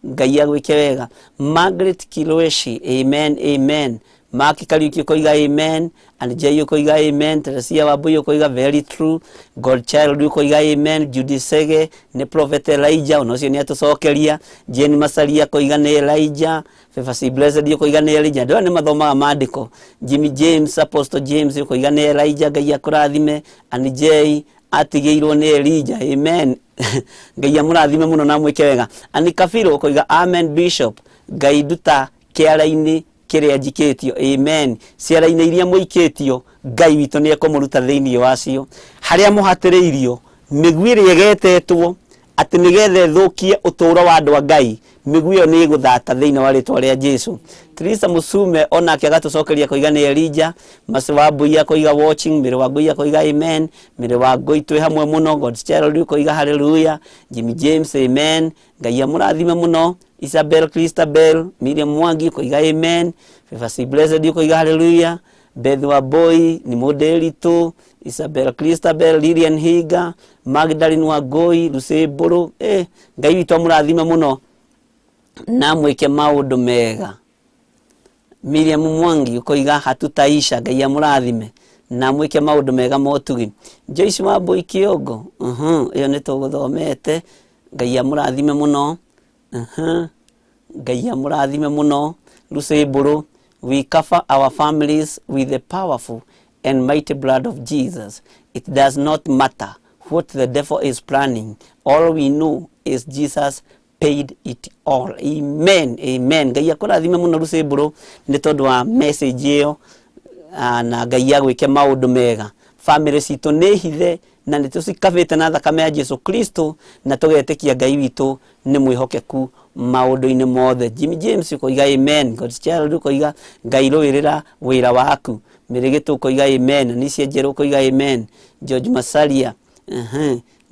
Ngai agwike wega. Margaret Kiloeshi amen amen. Maki Kariuki koiga amen, and Jay koiga amen, Teresia wa Mbui koiga very true, Godchild koiga amen, Judy Sege ne prophet Elijah onocio ni atucokeria, Jane Masaria koiga ne Elijah, Fefasi Blessed koiga ne Elijah. Ndo ni mathomaga maandiko. Jimmy James, Apostle James koiga ne Elijah. Ngai akurathime. And Jay atigeirwo ne Elijah amen. Ngai amurathime muno na mwike wega. Ani Kafiro koiga amen Bishop. Ngai duta kiara-ini kiria njikitio amen. Ciara-ini iria muikitio Ngai witu ni ekumuruta thiini wacio. Haria muhatiriirio migwi iri yegetetwo ati nigethe thukie uturo wa andu a Ngai, migwi iyo ni guthata thiini wa ritwa ria Jesu. Teresa Musume onake agatucokeria koiga ni Elijah. Masi wa Mbui akoiga watching, Mire wa Mbui akoiga amen, Mire wa Ngui twi hamwe muno, Godchild koiga hallelujah, Jimmy James amen. Ngai amurathime muno. Isabel Christabel, Miriam Mwangi koiga amen, Fifasi Blessed koiga hallelujah, Bethu wa Mbui ni modeli tu, Isabel Christabel, Lilian Higa, Magdalene wa Ngui, Lucy Buru. Ngai witu amurathime muno na mwike maundu mega. Miriam Mwangi koiga hatutaisha. Ngai amurathime na mwike maundu mega motugi. Joyce wa Mbui Kiongo, iyo ni tuguthomete. Ngai amurathime muno. Ngai amurathime muno. Luseburu, we cover our families with the powerful and mighty blood of Jesus. It does not matter what the devil is planning. All we know is Jesus paid it all. Amen. Amen. Ngai akurathime muno Luseburu ni tondu wa message iyo na Ngai agwike maundu mega. Family cito nĩ hithe na nĩ tũcikavĩte na thakame ya Jesu Kristo na tũgetĩkia Ngai witũ nĩ mwĩhokeku maũndũ-inĩ mothe. Jimmy James ukoiga amen. God's child ukoiga Ngai rũĩrĩra wĩra waku. Mĩrĩgĩtũ ukoiga amen. Nĩcia Njerũ ukoiga amen. George Masalia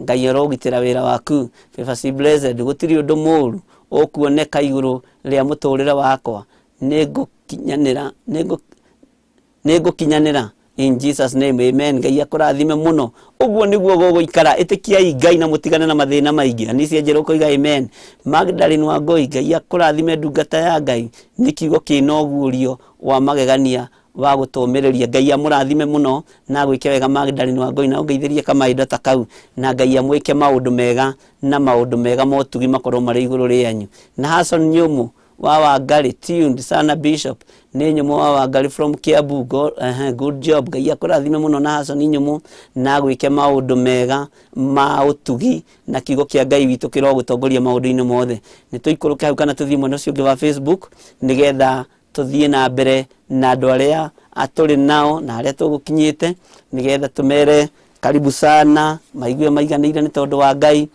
Ngai arogitĩra wĩra waku. Favor C Blessed, gũtirĩ ũndũ mũũru ũkuoneka igũrũ rĩa mũtũrĩre wakwa. Nĩngũkinyanĩra in Jesus name. Amen. Ngai akũrathime muno. Ũguo nĩguo gũgũikara. Ĩtĩkiai Ngai na mũtigane na mathĩna maingĩ. Nĩcia Njerũ ukoiga amen. Magdalene Wangui, Ngai akũrathime ndungata ya Ngai nĩ kiugo kĩna ũguũrio wa magegania wa gũtũmĩrĩria. Ngai amũrathime muno na gwĩke wega Magdalene Wangui, na ũngeithĩrie kamaindo ta kau, na Ngai amwĩke maũndũ mega na maũndũ mega motugi makorwo marĩ igũrũ rĩanyu. Na Hassan Nyũmũ wa Wangari tuned sana Bishop nĩ Nyũmũ wa Wangari from Kiambu. Good job. Ngai akũrathime muno na Hassan Nyũmũ na gwĩke maũndũ mega ma ũtugi na kiugo kĩa Ngai witũ kĩrogũtongoria maũndũ-inĩ mothe. Nĩ tũikũrũke hau kana tũthiĩ mwena ũcio ũngĩ wa Facebook nĩgetha tũthiĩ na mbere na andũ arĩa atũrĩ nao na arĩa tũgũkinyĩte nĩgetha tũmere karibu sana, maigue maiganĩire nĩ tondũ wa Ngai,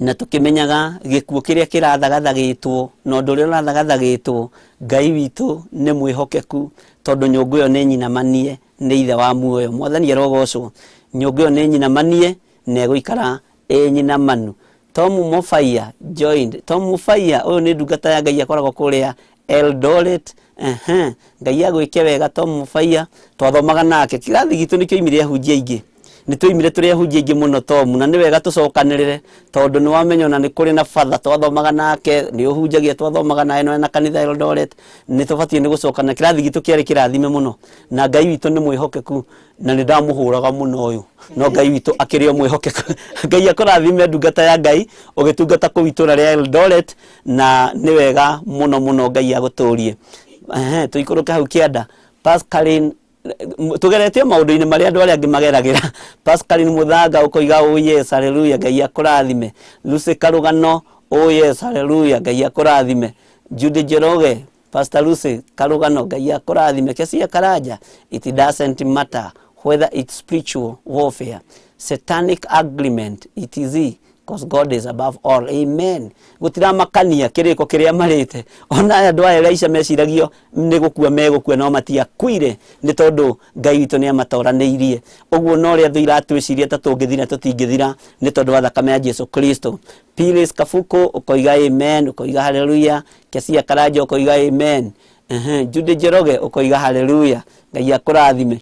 na tũkĩmenyaga gĩkuũ kĩrĩa kĩrathagathagĩtwo na ũndũ ũrĩa ũrathagathagĩtwo, Ngai witũ nĩ mwĩhokeku tondũ nyũngũ ĩyo nĩ nyinamanie nĩ ithe wa muoyo. Mwathani arogocwo. Nyũngũ ĩyo nĩ nyinamanie na ĩgũikara nyinamanu. Tom Mofaya joined. Tom Mofaya ũyũ nĩ ndungata ya Ngai akoragwo kũrĩa Eldoret. Ngai agwĩke wega Tom Mofaya, twathomaga nake. Kĩrathi gitũ nĩ kĩoimire ahunjia aingĩ. Nĩ tũimire tũrĩ ahunjia aingĩ mũno Tom, na nĩ wega tũcokanĩrĩre tondũ nĩ wamenya ona nĩ kũrĩ na father twathomaga nake, nĩ ũhunjagia twathomaga naye na kanitha Eldoret. Nĩ tũbatiĩ nĩ gũcokana. Kĩrathi gitũ kĩarĩ kĩrathime mũno na Ngai witũ nĩ mwĩhokeku na nĩ ndamũhũraga mũno ũyũ, no Ngai witũ akĩrĩ o mwĩhokeku. Ngai akũrathime ndungata ya Ngai ũgĩtungata kũu itũũra rĩa Eldoret, na nĩ wega mũno mũno Ngai agũtũũrie. Tũikũrũke hau kĩanda. Pascaline tugeretie maũndũ-inĩ marĩa andũ arĩa angĩ mageragĩra. Pascaline Mũthanga ũkoiga oh yes hallelujah, Ngai akũrathime. Lucy Karũgano oh yes hallelujah, Ngai akũrathime. Judy Njoroge, Pastor Lucy Karũgano, Ngai akũrathime. Kesia Karanja, it doesn't matter whether it's spiritual warfare, satanic agreement, it is because God is above all. Amen. Gutiramakania kiriko kiria marite. Ona andũ aya Elisha meciragio nĩ gũkua megũkua no matiakuire nĩ tondũ Ngai witũ nĩ amatoranĩirie. Ũguo no rĩa thũ iratwĩciria ta tũngĩthira tũtingĩthira nĩ tondũ wa thakame ya Jesu Kristo. Pilis Kafuko ukoiga amen, ukoiga hallelujah. Kesia Karanja ukoiga amen. Judy Njoroge ukoiga hallelujah. Ngai akũrathime.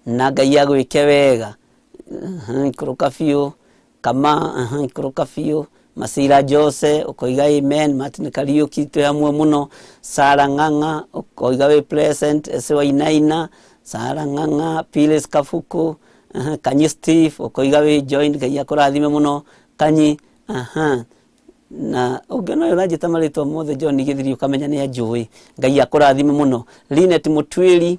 Na Ngai agwĩke wega. Ikũrũka biũ. Kama ikũrũka biũ. Masira Jose ukoiga amen. Martin Kariuki twĩ hamwe mũno. Sara Ng'ang'a ukoiga wĩ present. Ese Wainaina, Sara Ng'ang'a, Piles Kafuku, Kanyi Steve ukoiga wĩ joined. Ngai akũrathime mũno Kanyi. Na ũngĩona ũyũ ũranjĩta marĩtwa mothe John Gĩthiri ũkamenya nĩ anjũĩ. Ngai akũrathime mũno. Linet Mũtwĩri,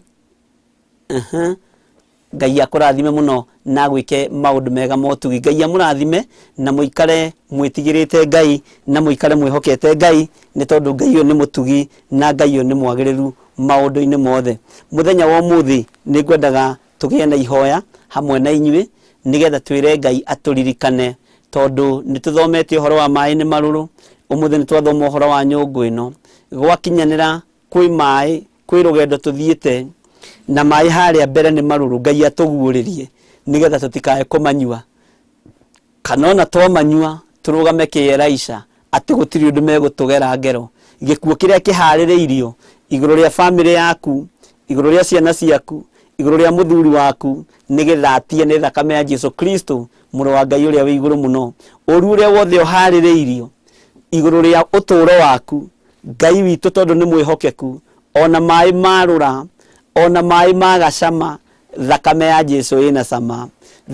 Ngai akũrathime mũno na gwĩke maũndũ mega motugi. Ngai amũrathime na mũikare mwĩtigĩrĩte Ngai na mũikare mwĩhokete Ngai nĩ tondũ Ngai ũyũ nĩ mũtugi na Ngai ũyũ nĩ mwagĩrĩru maũndũ-inĩ mothe. Mũthenya wa ũmũthĩ nĩ ngwendaga tũgĩe na ihoya hamwe na inyuĩ nĩgetha twĩre Ngai atũririkane tondũ nĩ tũthomete ũhoro wa maĩ nĩ marũrũ. Ũmũthĩ nĩ twathoma ũhoro wa nyũngũ ĩno. Gwakinyanĩra kwĩ maĩ, kwĩ rũgendo tũthiĩte na maĩ harĩa mbere nĩ marũrũ. Ngai atũguũrĩrie nĩgetha tũtikae kũmanyua, kana ona twamanyua tũrũgame kĩ Elisha atĩ gũtirĩ ũndũ megũtũgera ngero. Gĩkuũ kĩrĩa kĩharĩrĩirio igũrũ rĩa family yaku, igũrũ rĩa ciana ciaku, igũrũ rĩa mũthuri waku nĩgĩthatie nĩ thakame ya Jesu Kristo mũrũ wa Ngai ũrĩa wĩ igũrũ mũno. Ũru ũrĩa wothe ũharĩrĩirio igũrũ rĩa ũtũũro waku, Ngai witũ tondũ nĩ mwĩhokeku, ona maĩ marũra, ona maĩ magacama, thakame ya Jesu ĩna cama.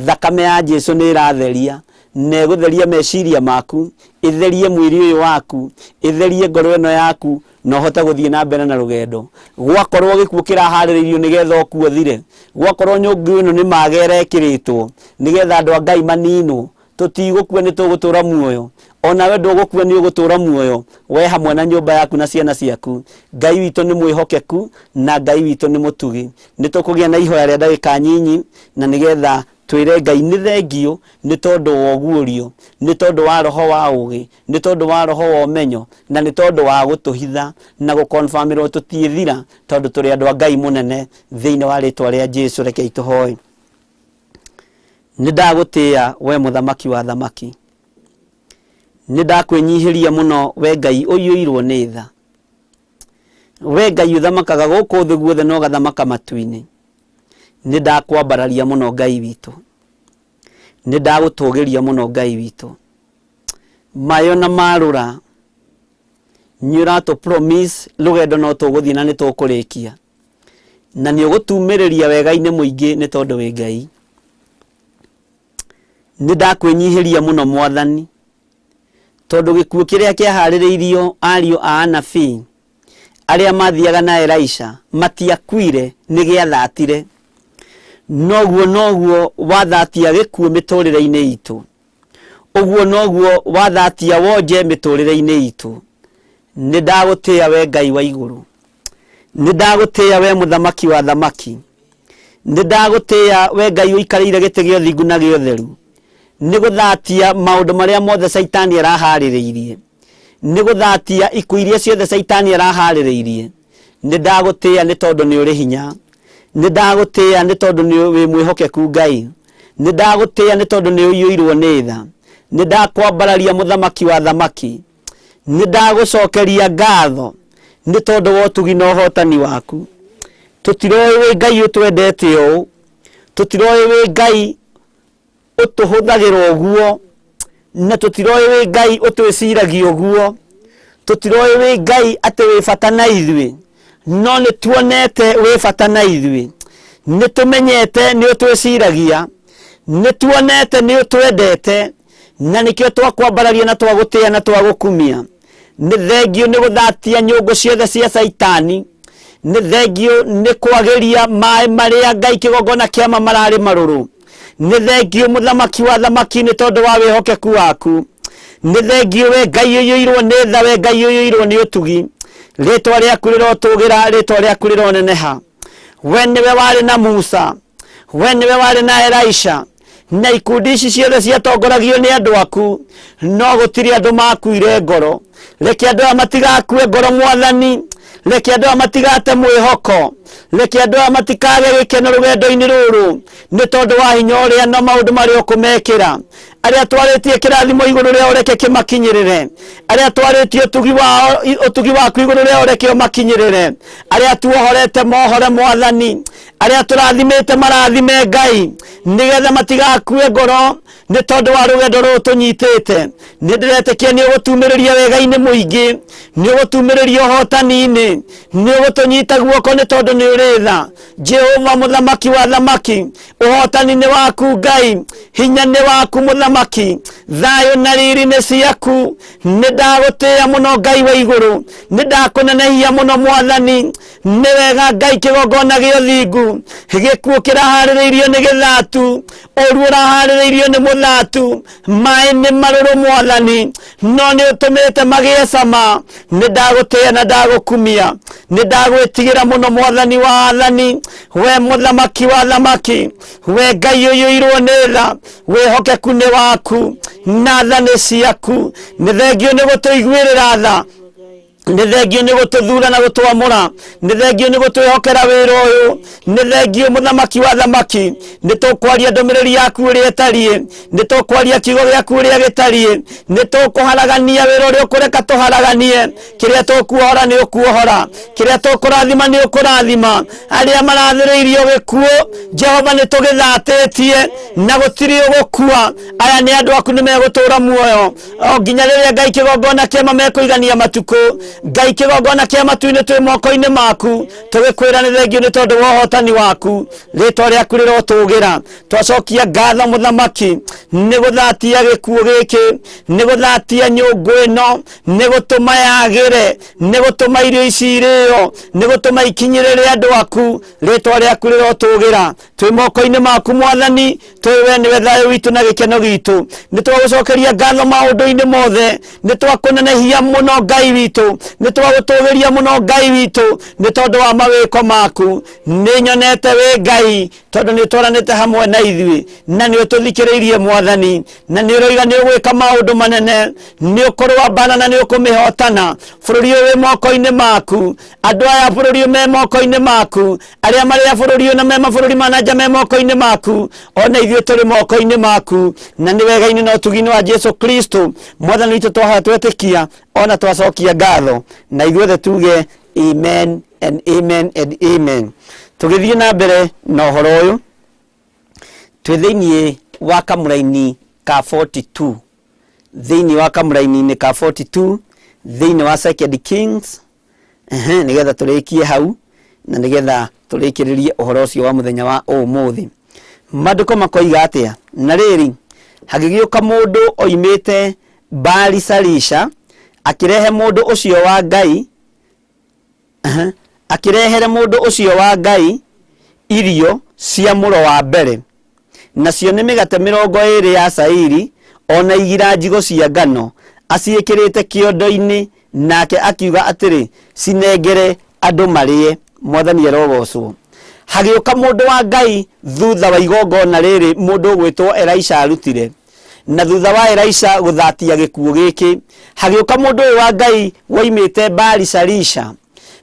Thakame ya Jesu nĩ ĩratheria, na gutheria meciria maku, itherie mwiri uyu waku, itherie ngoro ino yaku, no hote guthie na mbere na rugendo. Gwakorwo gikuo kirahariririo nigetha okuo thire, gwakorwo nyungu ino ni magere kiritwo nigetha andu a Ngai manino, tutigukua ni tugutura muoyo, ona we ndugukua ni ugutura muoyo, we hamwe na nyumba yaku na ciana ciaku. Ngai witu ni mwihokeku na Ngai witu ni mutugi. Nitukugia na ihoya ria ndagika nyinyi na nigetha twire Ngai ni thengio ni tondu wa ogurio, ni tondu wa roho wa ugi, ni tondu wa roho wa umenyo, na ni tondu wa gutuhitha na gukonfamirwo tutiithira tondu turi andu a Ngai munene thiini wa ritwa ria Jesu. Reke ituhoe. Nidagutia we muthamaki wa thamaki, nidakwenyihiria muno we Ngai uyuirwo ni tha. We Ngai uthamakaga guku thi guothe no gathamaka matu-ini. Nidakwambararia muno Ngai witu, nidagutugiria muno Ngai witu. Mayo na marura nyurato promise rugendo no tuguthie na nitukurikia, na ni ugutumiriria wega-ini muingi ni tondu we Ngai. Nidakwenyihiria muno Mwathani tondu gikuo kiria kiahaririirio ario a anabii aria mathiaga na Elisha matiakuire ni giathatire. Noguo wathatia gikuo miturire-ini itu, uguo noguo wathatia wonje miturire-ini itu. Nidagutia we Ngai wa iguru, nidagutia we muthamaki wa thamaki, nidagutia we Ngai uikarire gite gio thingu na gio theru. Niguthatia maundu maria mothe Saitani arahaririirie, niguthatia ikuiria ciothe Saitani arahaririirie. Nidagutia ni tondu ni uri hinya, nidagutia ni tondu ni wi mwihokeku Ngai, nidagutia ni tondu ni uyuirwo ni tha. Nidakwambararia muthamaki wa thamaki, nidagucokeria ngatho ni tondu wa utugi na uhotani waku. Tutiroi wi Ngai utwendete uu, tutiroi wi Ngai utuhuthagira uguo, na tutiroi wi Ngai utwiciragia uguo, tutiroi wi Ngai ati wi bata na ithui, no ni tuonete wi bata na ithui. Ni tumenyete ni utwiciragia, ni tuonete ni utwendete, na nikio twakwambararia na twagutia na twagukumia. Ni thengio ni guthatia nyungu ciothe cia Saitani, ni thengio ni kwagiria mai maria Ngai kigongona kiama marari maruru. Ni thengio muthamaki wa thamaki ni tondu wa wihokeku waku. Ni thengio we Ngai uyuirwo ni tha, we Ngai uyuirwo ni utugi. Ritwa riaku rirotugira, ritwa riaku rironeneha. We niwe wari na Musa, we niwe wari na Elisha, na ikundi ici ciothe ciatongoragio ni andu aku, no gutiri andu makuire ngoro. Reke andu matigakue ngoro Mwathani, reke andu matigate mwihoko, reke andu matikage gikeno rugendo-ini ruru ni tondu wa hinya uria na maundu maria ukumekira. Aria twaritie kirathimo iguru ria ureke kimakinyirire, aria twaritie utugi waku iguru ria ureke umakinyirire, aria tuohorete mohore Mwathani, aria turathimite marathime Ngai nigetha matigakue ngoro ni tondu wa rugendo ruru tunyitite. Nindiretekia ni ugutumiriria wega-ini muingi, ni ugutumiriria uhotani-ini, ni ugutunyita guoko ni tondu ni uri tha. Jehova muthamaki wa thamaki, uhotani ni waku Ngai, hinya ni waku muthamaki, thayo na riri ni ciaku. Nidagutia muno Ngai wa iguru, nidakunenehia muno Mwathani. Ni wega Ngai kigongona gio thingu, gikuo kirahaririirio ni githatu, uruo urahaririirio ni muthatu, mai ni maruru Mwathani, no ni utumite magie cama. Nidagutia na ndagukumia, nidagwitigira muno Mwathani wa athani, we muthamaki wa thamaki, we Ngai uyuirwo ni tha, wihokeku ni waku na tha ni ciaku. Ni thengio ni gutuiguirira tha, ni thengio ni gututhura na gutwamura, ni thengio ni gutwihokera wira uyu, ni thengio muthamaki wa thamaki. Ni tukwaria ndumiriri yaku uria itarie, ni tukwaria kiugo giaku uria gitarie, ni tukuharagania wira uria ukureka tuharaganie. Kiria tukuohora ni ukuohora, kiria tukurathima ni ukurathima. Aria marathiriirio gikuo Jehova ni tugithatitie na gutiri ugukua. Aya ni andu aku ni megutura muoyo o nginya riria Ngai kigongona kiama mekuigania matuku. Ngai kigongona kia matu-ini twi moko-ini maku tugikwira ni thengio ni tondu wa hotani waku ritwa riaku rirotugira twacokia ngatho muthamaki ni guthatia gikuo giki ni guthatia nyungu ino ni gutuma yagire ni gutuma irio ici irio ni gutuma ikinyirire andu aku ritwa riaku rirotugira twi moko-ini maku mwathani twiwe niwe thayo witu na gikeno gitu ni twagucokeria ngatho maundu-ini mothe ni twakunenehia muno Ngai witu ni twagutugiria muno Ngai witu ni tondu wa mawiko maku ni nyonete we Ngai tondu ni twaranite hamwe na ithui na ni ututhikiriirie mwathani na ni uroiga ni ugwika maundu manene ni ukurwa bana na ni ukumihotana bururi uyu wi moko-ini maku andu aya bururi me moko-ini maku aria mari bururi na me mabururi mananja me moko-ini maku ona ithui turi moko-ini maku na ni wega-ini na utugini wa Jesu Kristo mwathani witu twahoya twetikia ona twacokia ngatho na ithuothe tuge amen and amen and amen. Tugithie na mbere na uhoro uyu twi thiini wa kamuraini ka 42 thiini wa kamuraini ni ka 42 thiini wa 2 Kings nigetha turikie hau na nigetha turikiririe uhoro ucio wa muthenya wa umuthi. Maandiko makoiga atia na riri hagigiuka mundu oimite Bali Salisha akirehe mundu ucio wa Ngai akirehere mundu ucio wa Ngai irio cia muro wa mbere nacio ni migate 20 ya sairi ona igira njigo cia ngano aciikirite kiondo-ini nake akiuga atiri cinengere andu marie mwathani arogocwo. Hagiuka mundu wa Ngai thutha wa igongona riri mundu gwitwo Elisha arutire na thutha wa Elisha guthatia gikuo giki hagiuka mundu wa Ngai waimite Bali Salisha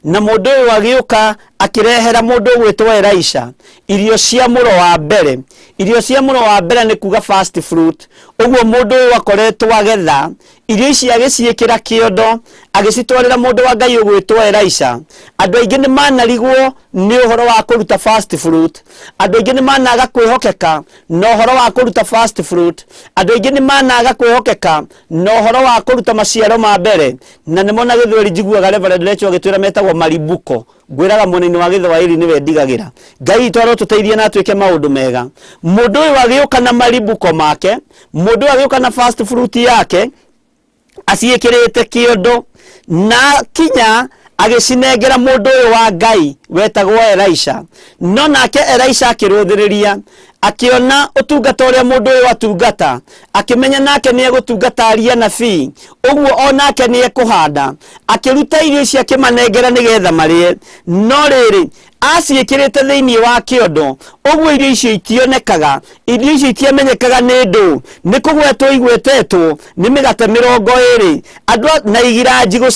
na mundu agiuka akirehera mundu gwitwo Elisha irio cia muro wa mbere. Irio cia muro wa mbere ni kuga first fruit. Uguo mundu akoretwo agetha irio ici agiciikira kiondo agicitwarira mundu wa Ngai gwitwo Elisha. Andu aingi ni manarigwo ni uhoro wa kuruta first fruit. Andu aingi ni managa kwihokeka no uhoro wa kuruta first fruit. Andu aingi ni managa kwihokeka no uhoro wa kuruta maciaro ma mbere na ni mona githweri njiguaga Reverend Lecho agitwira metagwo maribuko gwiraga munini wa githwairi niwe ndigagira. Ngai twaro tuteithie na twike maundu mega. Mundu uyu agiuka na maribuko make, mundu agiuka na first fruit yake aciikirite kiondo na kinya agicinengera mundu uyu wa Ngai wetagwo Elisha. No nake Elisha akiruthiriria akiona utungata uria mundu uyu atungata akimenya nake ni egutungata aria nabii uguo onake ni ekuhanda akiruta irio ici akimanengera nigetha marie no riri aciikirite thiini wa kiondo uguo irio icio itionekaga irio icio itiamenyekaga ni ndu ni kugwetwo igwetetwo ni migate 20 andu na igira njigo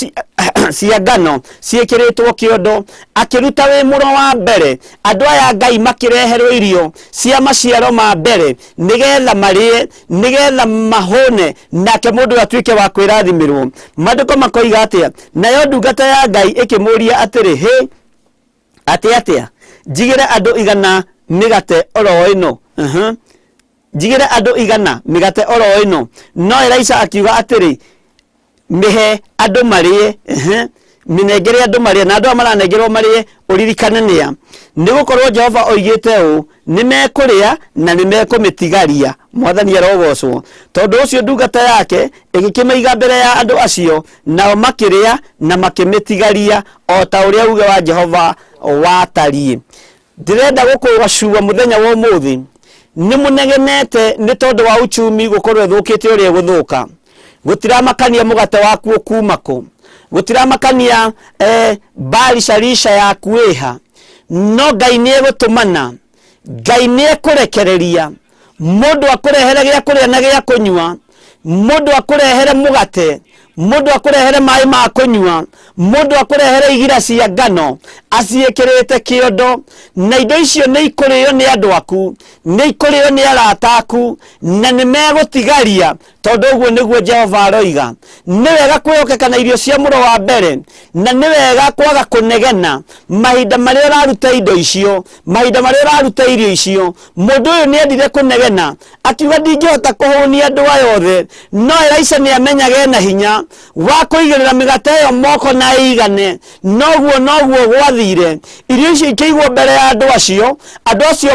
cia ngano ciikiritwo kiondo akiruta wi muro wa mbere andu aya Ngai makireherwo irio cia maciaro ma mbere nigetha marie nigetha mahone nake mundu atuike wa kwirathimirwo. Maandiko makoiga atia nayo ndungata ya Ngai ikimuria atiri he atia njigire andu igana migate oro ino njigire andu igana migate oro ino no Elisha akiuga atiri mihe andu marie minengere andu marie na andu amaranengerwo marie uririkane nia nigukorwo Jehova oigite u nimekuria na nimekumitigaria mwathani arogocwo tondu ucio ndungata yake igikimeiga mbere ya andu acio nao makiria na makimitigaria o ta uria uge wa Jehova watari. Ndirenda gukuwacua muthenya wa umuthi ni munegenete ni tondu wa uchumi gukorwo thukite uria guthuka gutiramakania mugate waku ukumako gutiramakania Bali Salisha yaku iha no Ngai ni egutumana Ngai ni ekurekereria mundu akurehere gya kuria na gya kunywa mundu akurehere mugate mundu akurehere mai ma kunywa mundu akurehere igira cia ngano aciĩkĩrĩte kĩondo, na indo icio nĩ ikũrĩo nĩ andũ aku, nĩ ikũrĩo nĩ arata aku, na nĩ megũtigaria, tondũ ũguo nĩguo Jehova aroiga. Nĩ wega kwĩhokeka na irio cia mũro wa mbere, na nĩ wega kwaga kũnegena mahinda marĩa ũraruta indo icio, mahinda marĩa ũraruta irio icio. Mũndũ ũyũ nĩ endire kũnegena, akiuga ndingĩhota kũhũnia andũ aya othe, no Elisha nĩ amenyaga ena hinya wa kũigĩrĩra mĩgate ĩyo moko na ĩigane. Noguo gwathire, irio icio ikĩigwo mbere ya andũ acio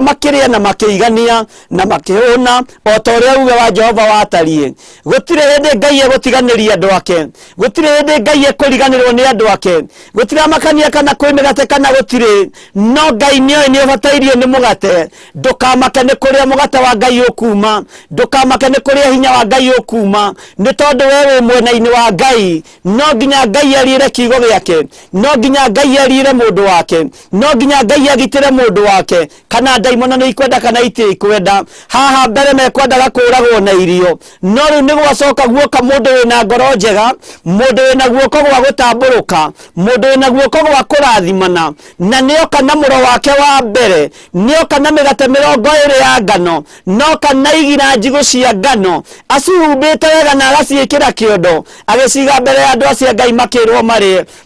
makĩrĩa na makĩigania na makĩhũna, o ta ũrĩa uge wa Jehova watariĩ. Gũtirĩ hĩndĩ Ngai egũtiganĩria andũ ake, gũtirĩ hĩndĩ Ngai ekũriganĩrwo nĩ andũ ake, gũtirĩ makania kana kwĩ mĩgate kana gũtirĩ, no Ngai nĩoĩ nĩ ũbatairio nĩ mũgate. Ndũkamake nĩ kũrĩa mũgate wa Ngai ũkuma, ndũkamake nĩ kũrĩa hinya wa Ngai ũkuma, nĩ tondũ we wĩ mwena-inĩ wa Ngai. No nginya Ngai ariĩre kiugo gĩake, no nginya Ngai ariĩre mũndũ wake, no nginya Ngai agitĩre mũndũ wake. Kana ndaimono nĩ ikwenda kana itikwenda, haha mbere mekwendaga kũragwo na irio, no rĩu nĩ gwacoka guoka mũndũ wĩna ngoro njega, mũndũ wĩna guoko gwa gũtambũrũka, mũndũ wĩna guoko gwa kũrathimana, na nĩoka na mũro wake wa mbere, nĩoka na mĩgate 20 ya ngano, noka na igira njigũ cia ngano, acihumbĩte wega na agaciĩkĩra kĩondo, agĩciga mbere ya andũ acio Ngai makĩrwo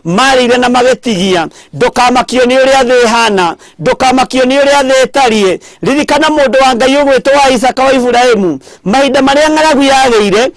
marĩire na magĩtigia. Ndũkamakio nĩ ũrĩa thĩ ĩhana, ndũkamakio nĩ ũrĩa thĩ ĩtariĩ. Ririkana mũndũ wa Ngai ũgwĩtwo wa Isaka wa Iburahĩmu, mahinda marĩa ng'aragu yagĩire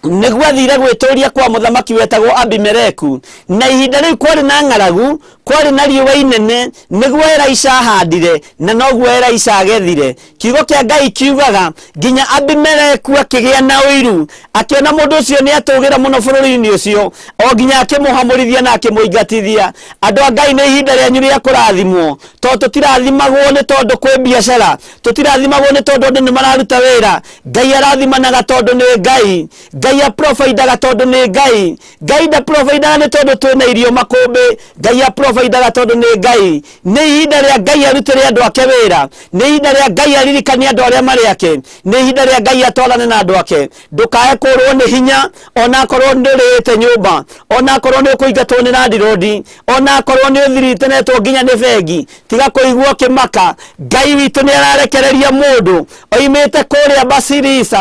nĩguo athire gwĩtũria kwa mũthamaki wetagwo Abimeleku, na ihinda rĩu kwarĩ na ng'aragu, kwarĩ na riũa inene, nĩguo Elisha ahandire, na noguo Elisha agethire. Kiugo kĩa Ngai kiugaga nginya Abimeleku akĩgĩa na ũiru, akĩona mũndũ ũcio nĩ atũgĩra mũno bũrũri-inĩ ũcio, o nginya akĩmũhamũrithia na akĩmũingatithia. Andũ a Ngai nĩ ihinda rĩanyu rĩa kũrathimwo, tondũ tũtirathimagwo nĩ tondũ kwĩ biacara, tũtirathimagwo nĩ tondũ andũ nĩ mararuta wĩra. Ngai arathimanaga tondũ nĩ Ngai. Ngai aprovidaga tondũ nĩ Ngai. Ngai ndaprovidaga nĩ tondũ twĩna irio makũmbĩ, Ngai aprovidaga tondũ nĩ Ngai. Nĩ ihinda rĩa Ngai arutĩre andũ ake wĩra, nĩ ihinda rĩa Ngai aririkanie andũ arĩa marĩ ake, nĩ ihinda rĩa Ngai atwarane na andũ ake. Ndũkae kũrwo nĩ hinya, ona korwo ndũrĩte nyũmba, ona korwo nĩ ũkũingatwo nĩ landlord, ona korwo nĩ ũthiritenetwo nginya nĩ bengi, tiga kũigua kĩmaka. Ngai witũ nĩ ararekereria mũndũ oimĩte kũrĩa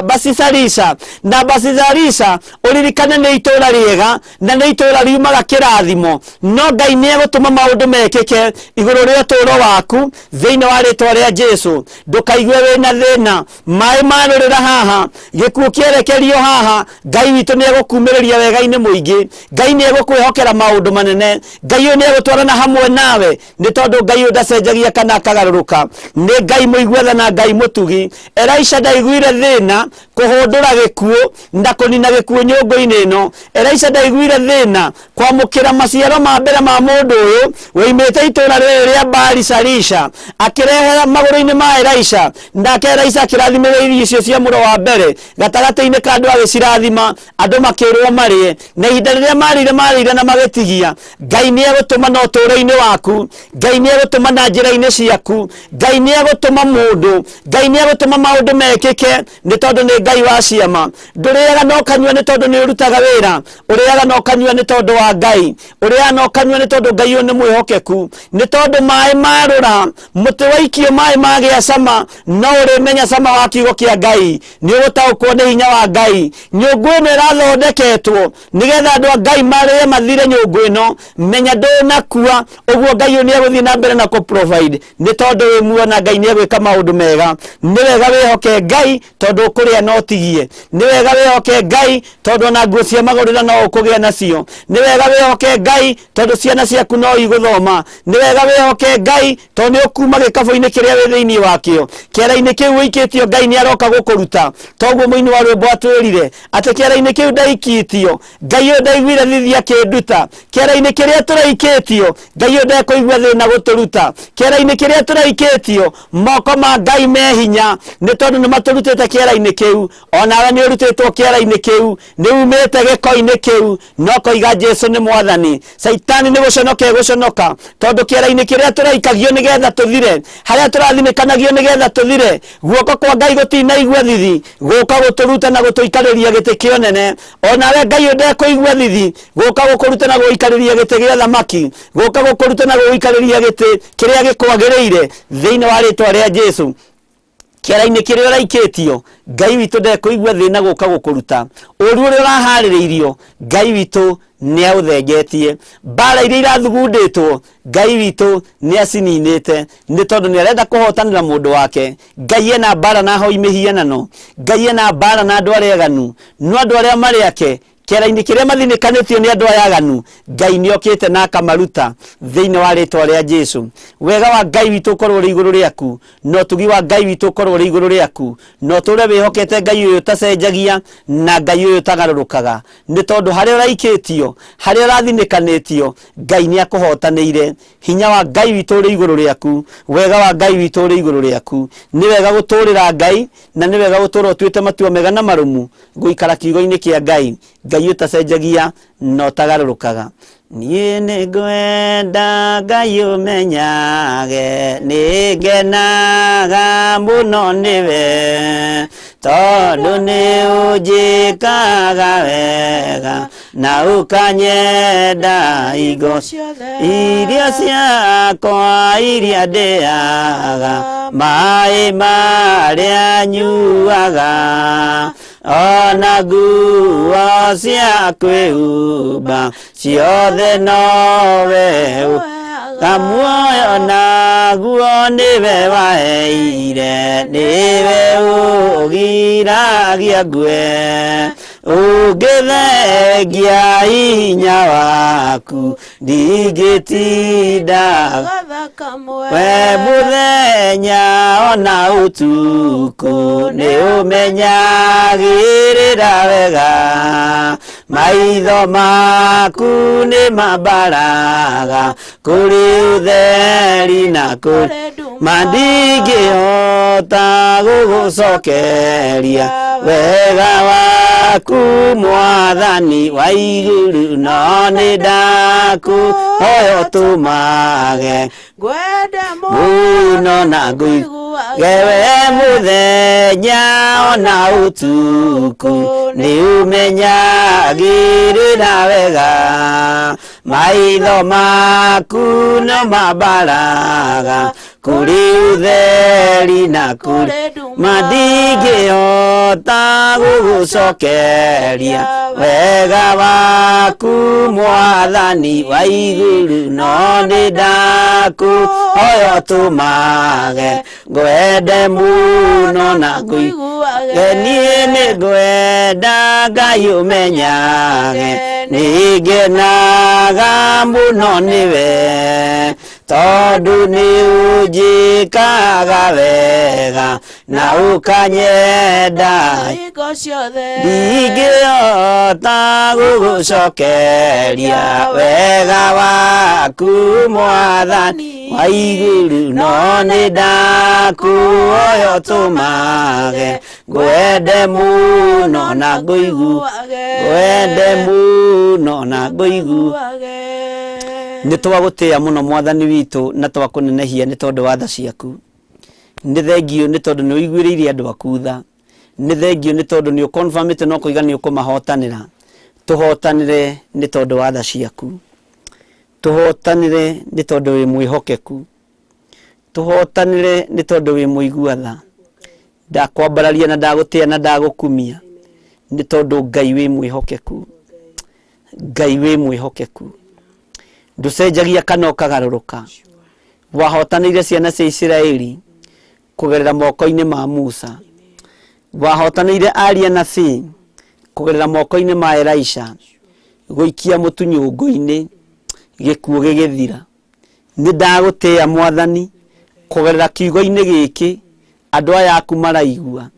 Basisarisa na Basisarisa, ũririkane nĩ itũũra rĩega na nĩ itũũra riumaga kĩrathimo. No Ngai nĩ egũtũma maũndũ mekĩke igũrũ rĩa ũtũũro waku thĩinĩ wa rĩĩtwa rĩa Jesũ. Ndũkaigue wĩna thĩna, maĩ marũrĩra haha, gĩkuũ kĩerekerio haha. Ngai witũ nĩ egũkumĩrĩria wega-inĩ mũingĩ, Ngai nĩ egũkwĩhokera maũndũ manene, Ngai ũyũ nĩ egũtwarana hamwe nawe, nĩ tondũ Ngai ũyũ ndacenjagia kana akagarũrũka. Nĩ Ngai mũigwetha na Ngai mũtugi. Elisha ndaiguire thĩna kũhũndũra gĩkuũ na kũnina gĩkuũ nyũngũ-inĩ ĩno. Elisha ndaiguire thĩna kwamũkĩra maciaro ma mbere ma mũndũ ũyũ woimĩte itũũra rĩrĩ rĩa Baali-Shalisha, akĩrehera magũrũ-inĩ ma Elisha, nake Elisha akĩrathimĩra irio icio cia mũro wa mbere gatagatĩ-inĩ ka andũ agĩcirathima, andũ makĩrwo marĩe, na ihinda rĩrĩa marĩire na magĩtigia. Ngai nĩ egũtũma na ũtũũro-inĩ waku, Ngai nĩ egũtũma na njĩra-inĩ ciaku, Ngai nĩ egũtũma mũndũ, Ngai nĩ egũtũma maũndũ mekĩke, nĩ tondũ nĩ Ngai wa ciama. Ndũrĩaga na ũkanyua nĩ tondũ nĩ ũrutaga wĩra, ũrĩaga na ũkanyua nĩ tondũ wa Ngai, ũrĩaga na ũkanyua nĩ tondũ Ngai ũyũ nĩ mwĩhokeku, nĩ tondũ maĩ marũra, mũtĩ waikio maĩ magĩa cama, no ũrĩmenya cama wa kiugo kĩa Ngai, nĩ ũgũtaũkwo nĩ hinya wa Ngai. Nyũngũ ĩno ĩrathondeketwo nĩgetha andũ a Ngai marĩe mathire nyũngũ ĩno, menya ndũnakua, ũguo Ngai ũyũ nĩ egũthiĩ na mbere na kũ-provide, nĩ tondũ wĩ muoyo na Ngai nĩ egwĩka maũndũ mega. Nĩ wega wĩhoke Ngai tondũ ũkũrĩa no ũtigie, nĩ wega wĩhoke Ngai tondũ ona nguo cia magũrĩra no ũkũgĩa nacio, nĩ wega wĩhoke Ngai tondũ ciana ciaku no igũthoma, nĩ wega wĩhoke Ngai tondũ nĩ ũkuma gĩkabũ-inĩ kĩrĩa wĩ thĩinĩ wakĩo, kĩara-inĩ kĩu wĩikĩtio Ngai nĩ aroka gũkũruta. Toguo mũini wa rwĩmbo atwĩrire atĩ kĩara-inĩ kĩu ndaikĩtio, Ngai ũyũ ndaiguire thithi akĩnduta. Kĩara-inĩ kĩrĩa tũraikĩtio, Ngai ũyũ ndekũigua thĩna gũtũruta. Kĩara-inĩ kĩrĩa tũraikĩtio, moko ma Ngai me hinya, nĩ tondũ nĩ matũrutĩte kĩara-inĩ kĩu. Onawe nĩ ũrutĩtwo kĩara-inĩ kĩu, nĩ umĩte gĩko-inĩ kĩu, no koiga Jesũ nĩ mwathani. Saitani nĩ gũconoka guconoka tondu kiera-ini kiria turaikagio nigetha tuthire haria turathimekanagio nigetha tuthire guoko kwa Ngai gutinaigua thithi guka guturuta na gutuikariria giti kionene onawe Ngai ndekuigua thithi guka gukuruta na guikariria giti gia thamaki guka gukuruta na guikariria giti kiria gikwagiriire thiini wa ritwa ria Jesu kiera-ini kiria raiketio Ngai witu ndekuigua thina guka gukuruta uru uria urahaririirio Ngai witu ni authengetie bara iria irathugunditwo Ngai witu ni acininite ni tondu ni arenda kuhotanira mundu wake Ngai ena bara na hoi mihianano Ngai ena bara na andu aria aganu no andu aria mari ake kiera-ini kiria mathinikanitio ni andu aya aganu Ngai ni okite na akamaruta thiini wa ritwa ria Jesu wega wa Ngai witu ukorwo ri iguru riaku no tugi wa Ngai witu ukorwo ri iguru riaku no ture wihokete Ngai uyu tacenjagia na Ngai uyu tagarurukaga ni tondu haria raiketio haria rathinikanitio Ngai ni akuhotanire hinya wa Ngai witu ri iguru riaku wega wa Ngai witu ri iguru riaku ni wega guturira Ngai na ni wega gutura tuite matua mega na marumu guikara kiugo-ini kia Ngai Ngai utacenjagia no tagarurukaga nie ni ngwenda Ngai umenyage ni ngenaga muno niwe tondu ni unjikaga wega na ukanyenda igo iria ciakwa iria ndiaga mai maria nyuaga ona nguo cia kwĩhumba ciothe nowe kamuoyo naguo niwe waheire niwe ũgiragia ngue ũngĩthengia hinya waku ndingĩtinda we mũthenya ona ũtukũ nĩ ũmenyagĩrĩra wega maitho maku nĩ mambaraga kũrĩ ũtheri na kũrĩ mandingĩhota gũgũcokeria wega waku mwathani wa igũrũ no nĩ ndakũhoya ũtũmage mũno na ngũiguage we mũthenya ona ũtukũ nĩ ũmenyagĩrĩra wega maitho maku no mambaraga kũrĩ ũtheri na kũrĩ mandingĩhota gũgũcokeria wega waku mwathani wa igũrũ no nĩ ndakũhoya ũtũmage ngwende mũno na ngũiguage niĩ nĩ ngwenda Ngai ũmenyage nĩ ngenaga mũno nĩwe tondu nĩ ũnjĩkaga wega na ũkanyenda ndingĩhota gũgũcokeria wega waku mwathani wa igũrũ no nĩ ndakũhoya ũtũmage ngwende mũno na ngũiguage ngwende mũno na ngũiguage nĩ twagũtĩa mũno mwathani witũ na twakũnenehia nĩ tondũ wa tha ciaku nĩ thengio nĩ tondũ nĩ ũiguĩrĩire andũ aku tha nĩ thengio nĩ tondũ nĩ ũconfirmĩte no kũiga nĩ ũkũmahotanĩra tũhotanĩre nĩ tondũ wa tha ciaku tũhotanĩre nĩ tondũ wĩ mwĩhokeku tũhotanĩre nĩ tondũ wĩ mũigua tha ndakwambararia na ndagũtĩa na ndagũkumia nĩ tondũ Ngai wĩ mwĩhokeku Ngai wĩ mwĩhokeku nducenjagia kana ũkagarũrũka wahotanĩire ciana cia Isiraeli kũgerera moko-inĩ ma Musa wahotanĩire aria nabii kũgerera moko-inĩ ma Elisha gũikia mũtu nyũngũ-inĩ gĩkuũ gĩgĩthira nĩ ndagũtĩa mwathani kũgerera kiugo-inĩ gĩkĩ andũ aya aku maraigua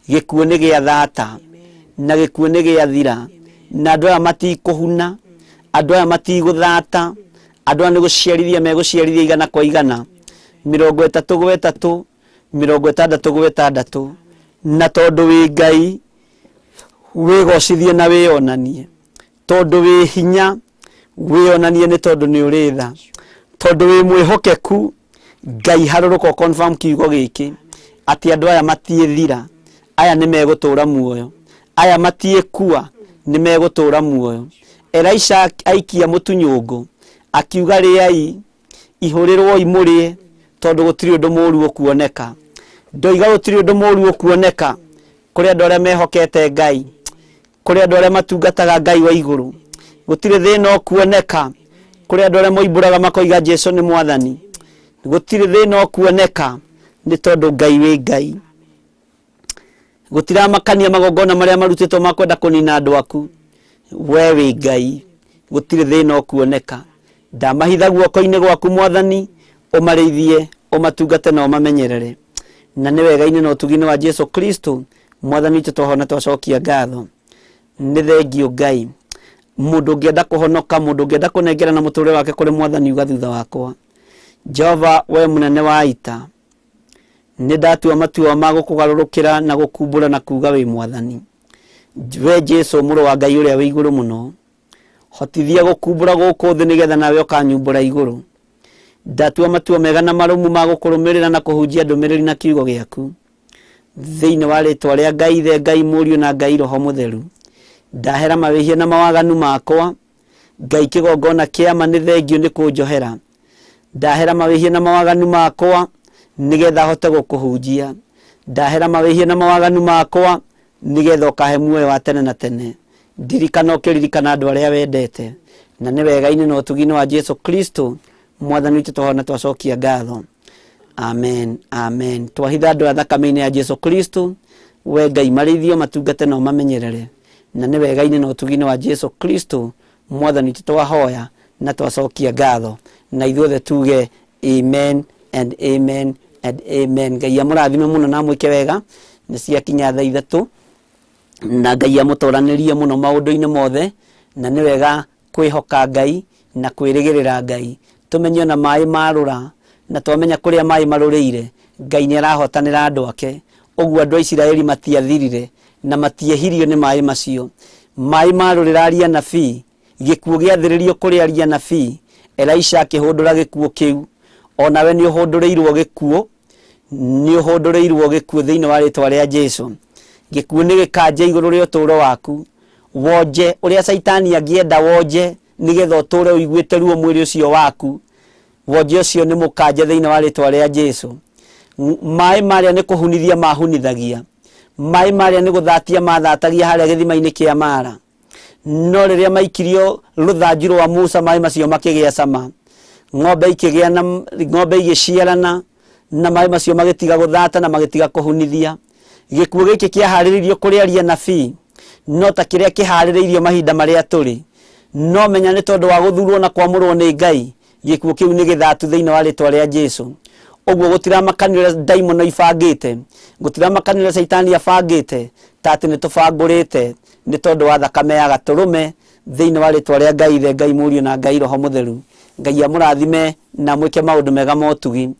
gĩkuũ nĩ gĩathata na gĩkuũ nĩ gĩathira na andũ aya matikũhuna andũ aya matigũthata andũ aya nĩ gũciarithia megũciarithia igana kwa igana 30 gwe 3 60 gwe 6 na tondũ wĩ Ngai wĩgocithie na wĩonanie tondũ wĩ hinya wionanie ni tondu ni uritha tondu wi mwihokeku Ngai haruruka confirm kiugo giki ati andu aya matiethira aya ni megutura muoyo aya matiekua ni megutura muoyo. Elisha aikia mutunyungu akiuga riai ihurirwo imurie tondu gutiri undu muru ukuoneka. Ndoiga gutiri undu muru ukuoneka kuri andu aria mehokete Ngai, kuri andu aria matungataga Ngai wa iguru. Gutiri thina ukuoneka kuri andu aria moimburaga makoiga Jesu ni mwathani. Gutiri thina ukuoneka ni tondu Ngai wi Ngai. Gutira makania magongona maria marutitwo makwenda kunina andu aku. We wi Ngai. Gutiri thina ukuoneka. Ndamahitha guoko-ini gwaku mwathani, umarithie, umatungate na umamenyerere. Na ni wega-ini na utugini wa Jesu Kristo mwathani witu twahona twacokia ngatho. Ni thengio Ngai. Mundu ngienda kuhonoka, mundu ngienda kunengera na muture wake kuri mwathani uga thutha wakwa. Jehova we munene wa ita, ni ndatua matua ma gukugarurukira na gukumbura na kuga wi mwathani. We Jesu muru wa Ngai uria wi iguru muno, hotithia gukumbura guku thi nigetha nawe ukanyumbura iguru. Ndatua matua mega na marumu ma gukurumirira na kuhunjia ndumiriri na kiugo giaku thiini wa ritwa ria Ngai the Ngai Muriu na Ngai Roho Mutheru. Ndahera mawihia na mawaganu makwa Ngai kigongona kiama ni thengio ni kunjohera. Ndahera mawihia na mawaganu makwa nigetha hote gukuhunjia. Ndahera mawihia na mawaganu makwa nigetha ukahe muoyo wa tene na tene. Ndirikana ukiririkana andu aria wendete. Na ni wega-ini na utugini wa Jesu Kristo mwathani witu twahona twacokia ngatho. Amen, amen. Twahitha andu a thakame-ini ya Jesu Kristo, we Ngai marithio matungate na umamenyerere. Na ni wega-ini na utugini wa Jesu Kristo mwathani witu twahoya na twacokia ngatho. Na ithuothe tuge amen and amen and amen. Ngai amurathime muno na mwike wega. Ni ciakinya thaa 3 na Ngai amutoranirie muno maundu-ini mothe. Na ni wega kwihoka Ngai na kwirigirira Ngai. Tumenye na mai marura na twamenya kuria mai marurire Ngai ni arahotanira andu ake. Oguo andu a Isiraeli matiathirire na matiehirio ni mai macio. Mai marurira aria nabii, gikuo giathiririo kuri aria nabii. Elisha akihundura gikuo kiu. Onawe ni uhundurirwo gikuo, ni uhundurirwo gikuo thiini wa ritwa ria Jesu. Gikuo ni gikanje iguru ria uturo waku. Wonje uria Saitani angienda wonje nigetha uture uiguite ruo mwiri ucio waku. Wonje ucio ni mukanje thiini wa ritwa ria Jesu. Mai maria ni kuhunithia mahunithagia. Mai maria ni guthatia mathatagia haria githima-ini kia mara. No riria maikirio ruthanju rwa Musa mai macio makigia cama. Ng'ombe ikigia na ng'ombe igiciarana na mai macio magitiga guthata na magitiga kuhunithia. Gikuo giki kiahariririo kuri aria nabii, no ta kiria kihariririo mahinda maria turi. No menya ni tondu wa guthurwo na kwamurwo ni Ngai, gikuo kiu ni githatu thiini wa ritwa ria Jesu. Oguo gutira makanire daimon ifangite, gutira makanire Saitani afangite, tati ni tubangurite ni tondu wa thakame ya gaturume thiini wa ritwa ria Ngai the Ngai Muriu na Ngai Roho Mutheru. Ngai amurathime na mwike maundu mega motugi.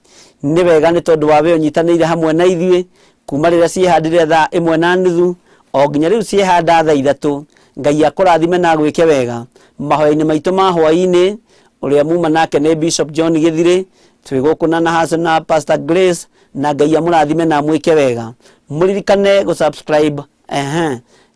Ni wega ni tondu wa we unyitanire hamwe na ithuĩ kuma riria ciehandire thaa 1:30 o nginya riu ciehanda thaa 3. Ngai akurathime na gwike wega. Mahoya-ini maitu ma hwai-ini uria muma nake ni Bishop John Githire, twigukuna na haso na Pastor Grace. Na Ngai amurathime na mwike wega. Muririkane go subscribe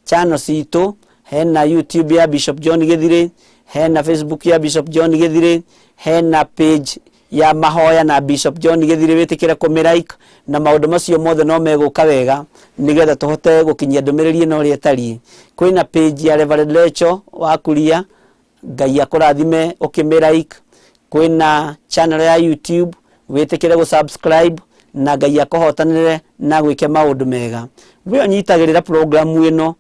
channel citu. Hena YouTube ya Bishop John Githire, hena Facebook ya Bishop John Githire, hena page ya Mahoya na Bishop John Githire. Witikire ku like na maundu macio mothe no meguka wega nigetha tuhote gukinyia ndumiriri no ri etari. Kwina page ya Reverend Lecho wa Kuria, Ngai akurathime ukimilike. Kwina channel ya YouTube, witikire go subscribe na Ngai akuhotanire na gwike maundu mega. We unyitagirira program ino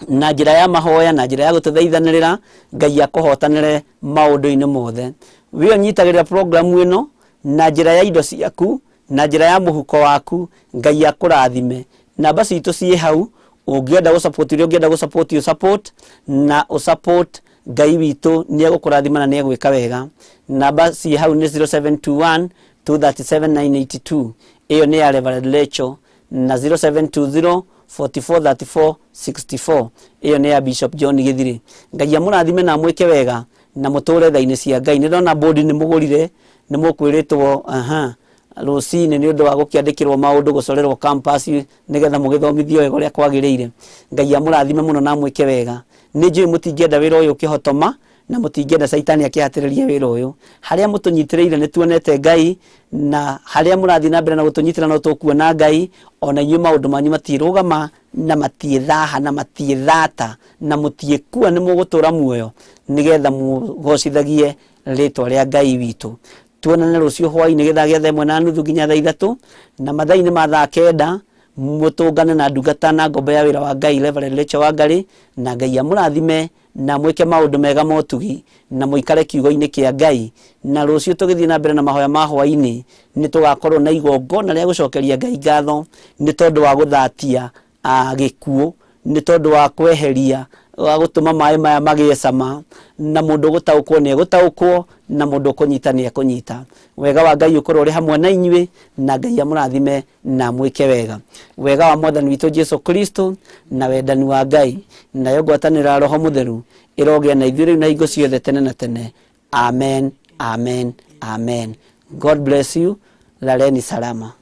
na njira ya mahoya na njira ya gututhaithanirira, Ngai akuhotanire maundu-ini mothe. We unyitagirira program ino na njira ya indo ciaku na njira ya muhuko waku, Ngai akurathime. Namba citu cie hau, ungienda gusupport rio ungienda gusupport you support na usupport Ngai witu ni agukurathima na ni agwika wega. Namba cie hau ni 0721 237 982. Iyo ni ya Reverend Lecho. Na 0720 4434 64. Iyo ni ya Bishop John Githire. Ngai amurathime na mwike wega na mutore thaini cia Ngai. Ni ndona board ni mugurire ni mukwiritwo rucini ni undu wa gukiandikirwo maundu gucorerwo campus nigetha mugithomithio wega uria kwagiriire. Ngai amurathime muno na mwike wega. Ni njui mutingienda wira uyu ukihotoma na mutingienda Saitani akihatiriria wira uyu. Haria mutunyitireire ni tuonete Ngai, na haria murathi na mbere na gutunyitira no tukuona Ngai. Ona inyu maundu manyu matirugama na matiethaha na matiethata na mutiekua ni mugutura muoyo nigetha mugocithagie ritwa ria Ngai witu. Tuonane rucio hwaini githaa gia 1:30 nginya 3 na mathai ni mathaa 9 mutungane na ndungata na ngombe ya wira wa Ngai Reverend Rachel Wangari, na Ngai amurathime na mwike maundu mega motugi na muikare kiugo-ini kia Ngai. Na rucio tugithii na mbere na mahoya ma hwaini ni tugakorwo na igongona ria gucokeria Ngai ngatho ni tondu wa guthatia gikuo, ni tondu wa kweheria wa gutuma mai maya magie cama, na mundu gutaukwo ni gutaukwo, na mundu kunyita ni kunyita. Wega wa Ngai ukorwo uri hamwe na inyui, na Ngai amurathime na mwike wega. Wega wa Mwathani witu Jesu Kristo na wendani wa Ngai na yo ngwatanira Roho Mutheru irogia na ithuĩ rĩu na hingo ciothe tene na tene. Amen, amen, amen. God bless you. Laleni salama.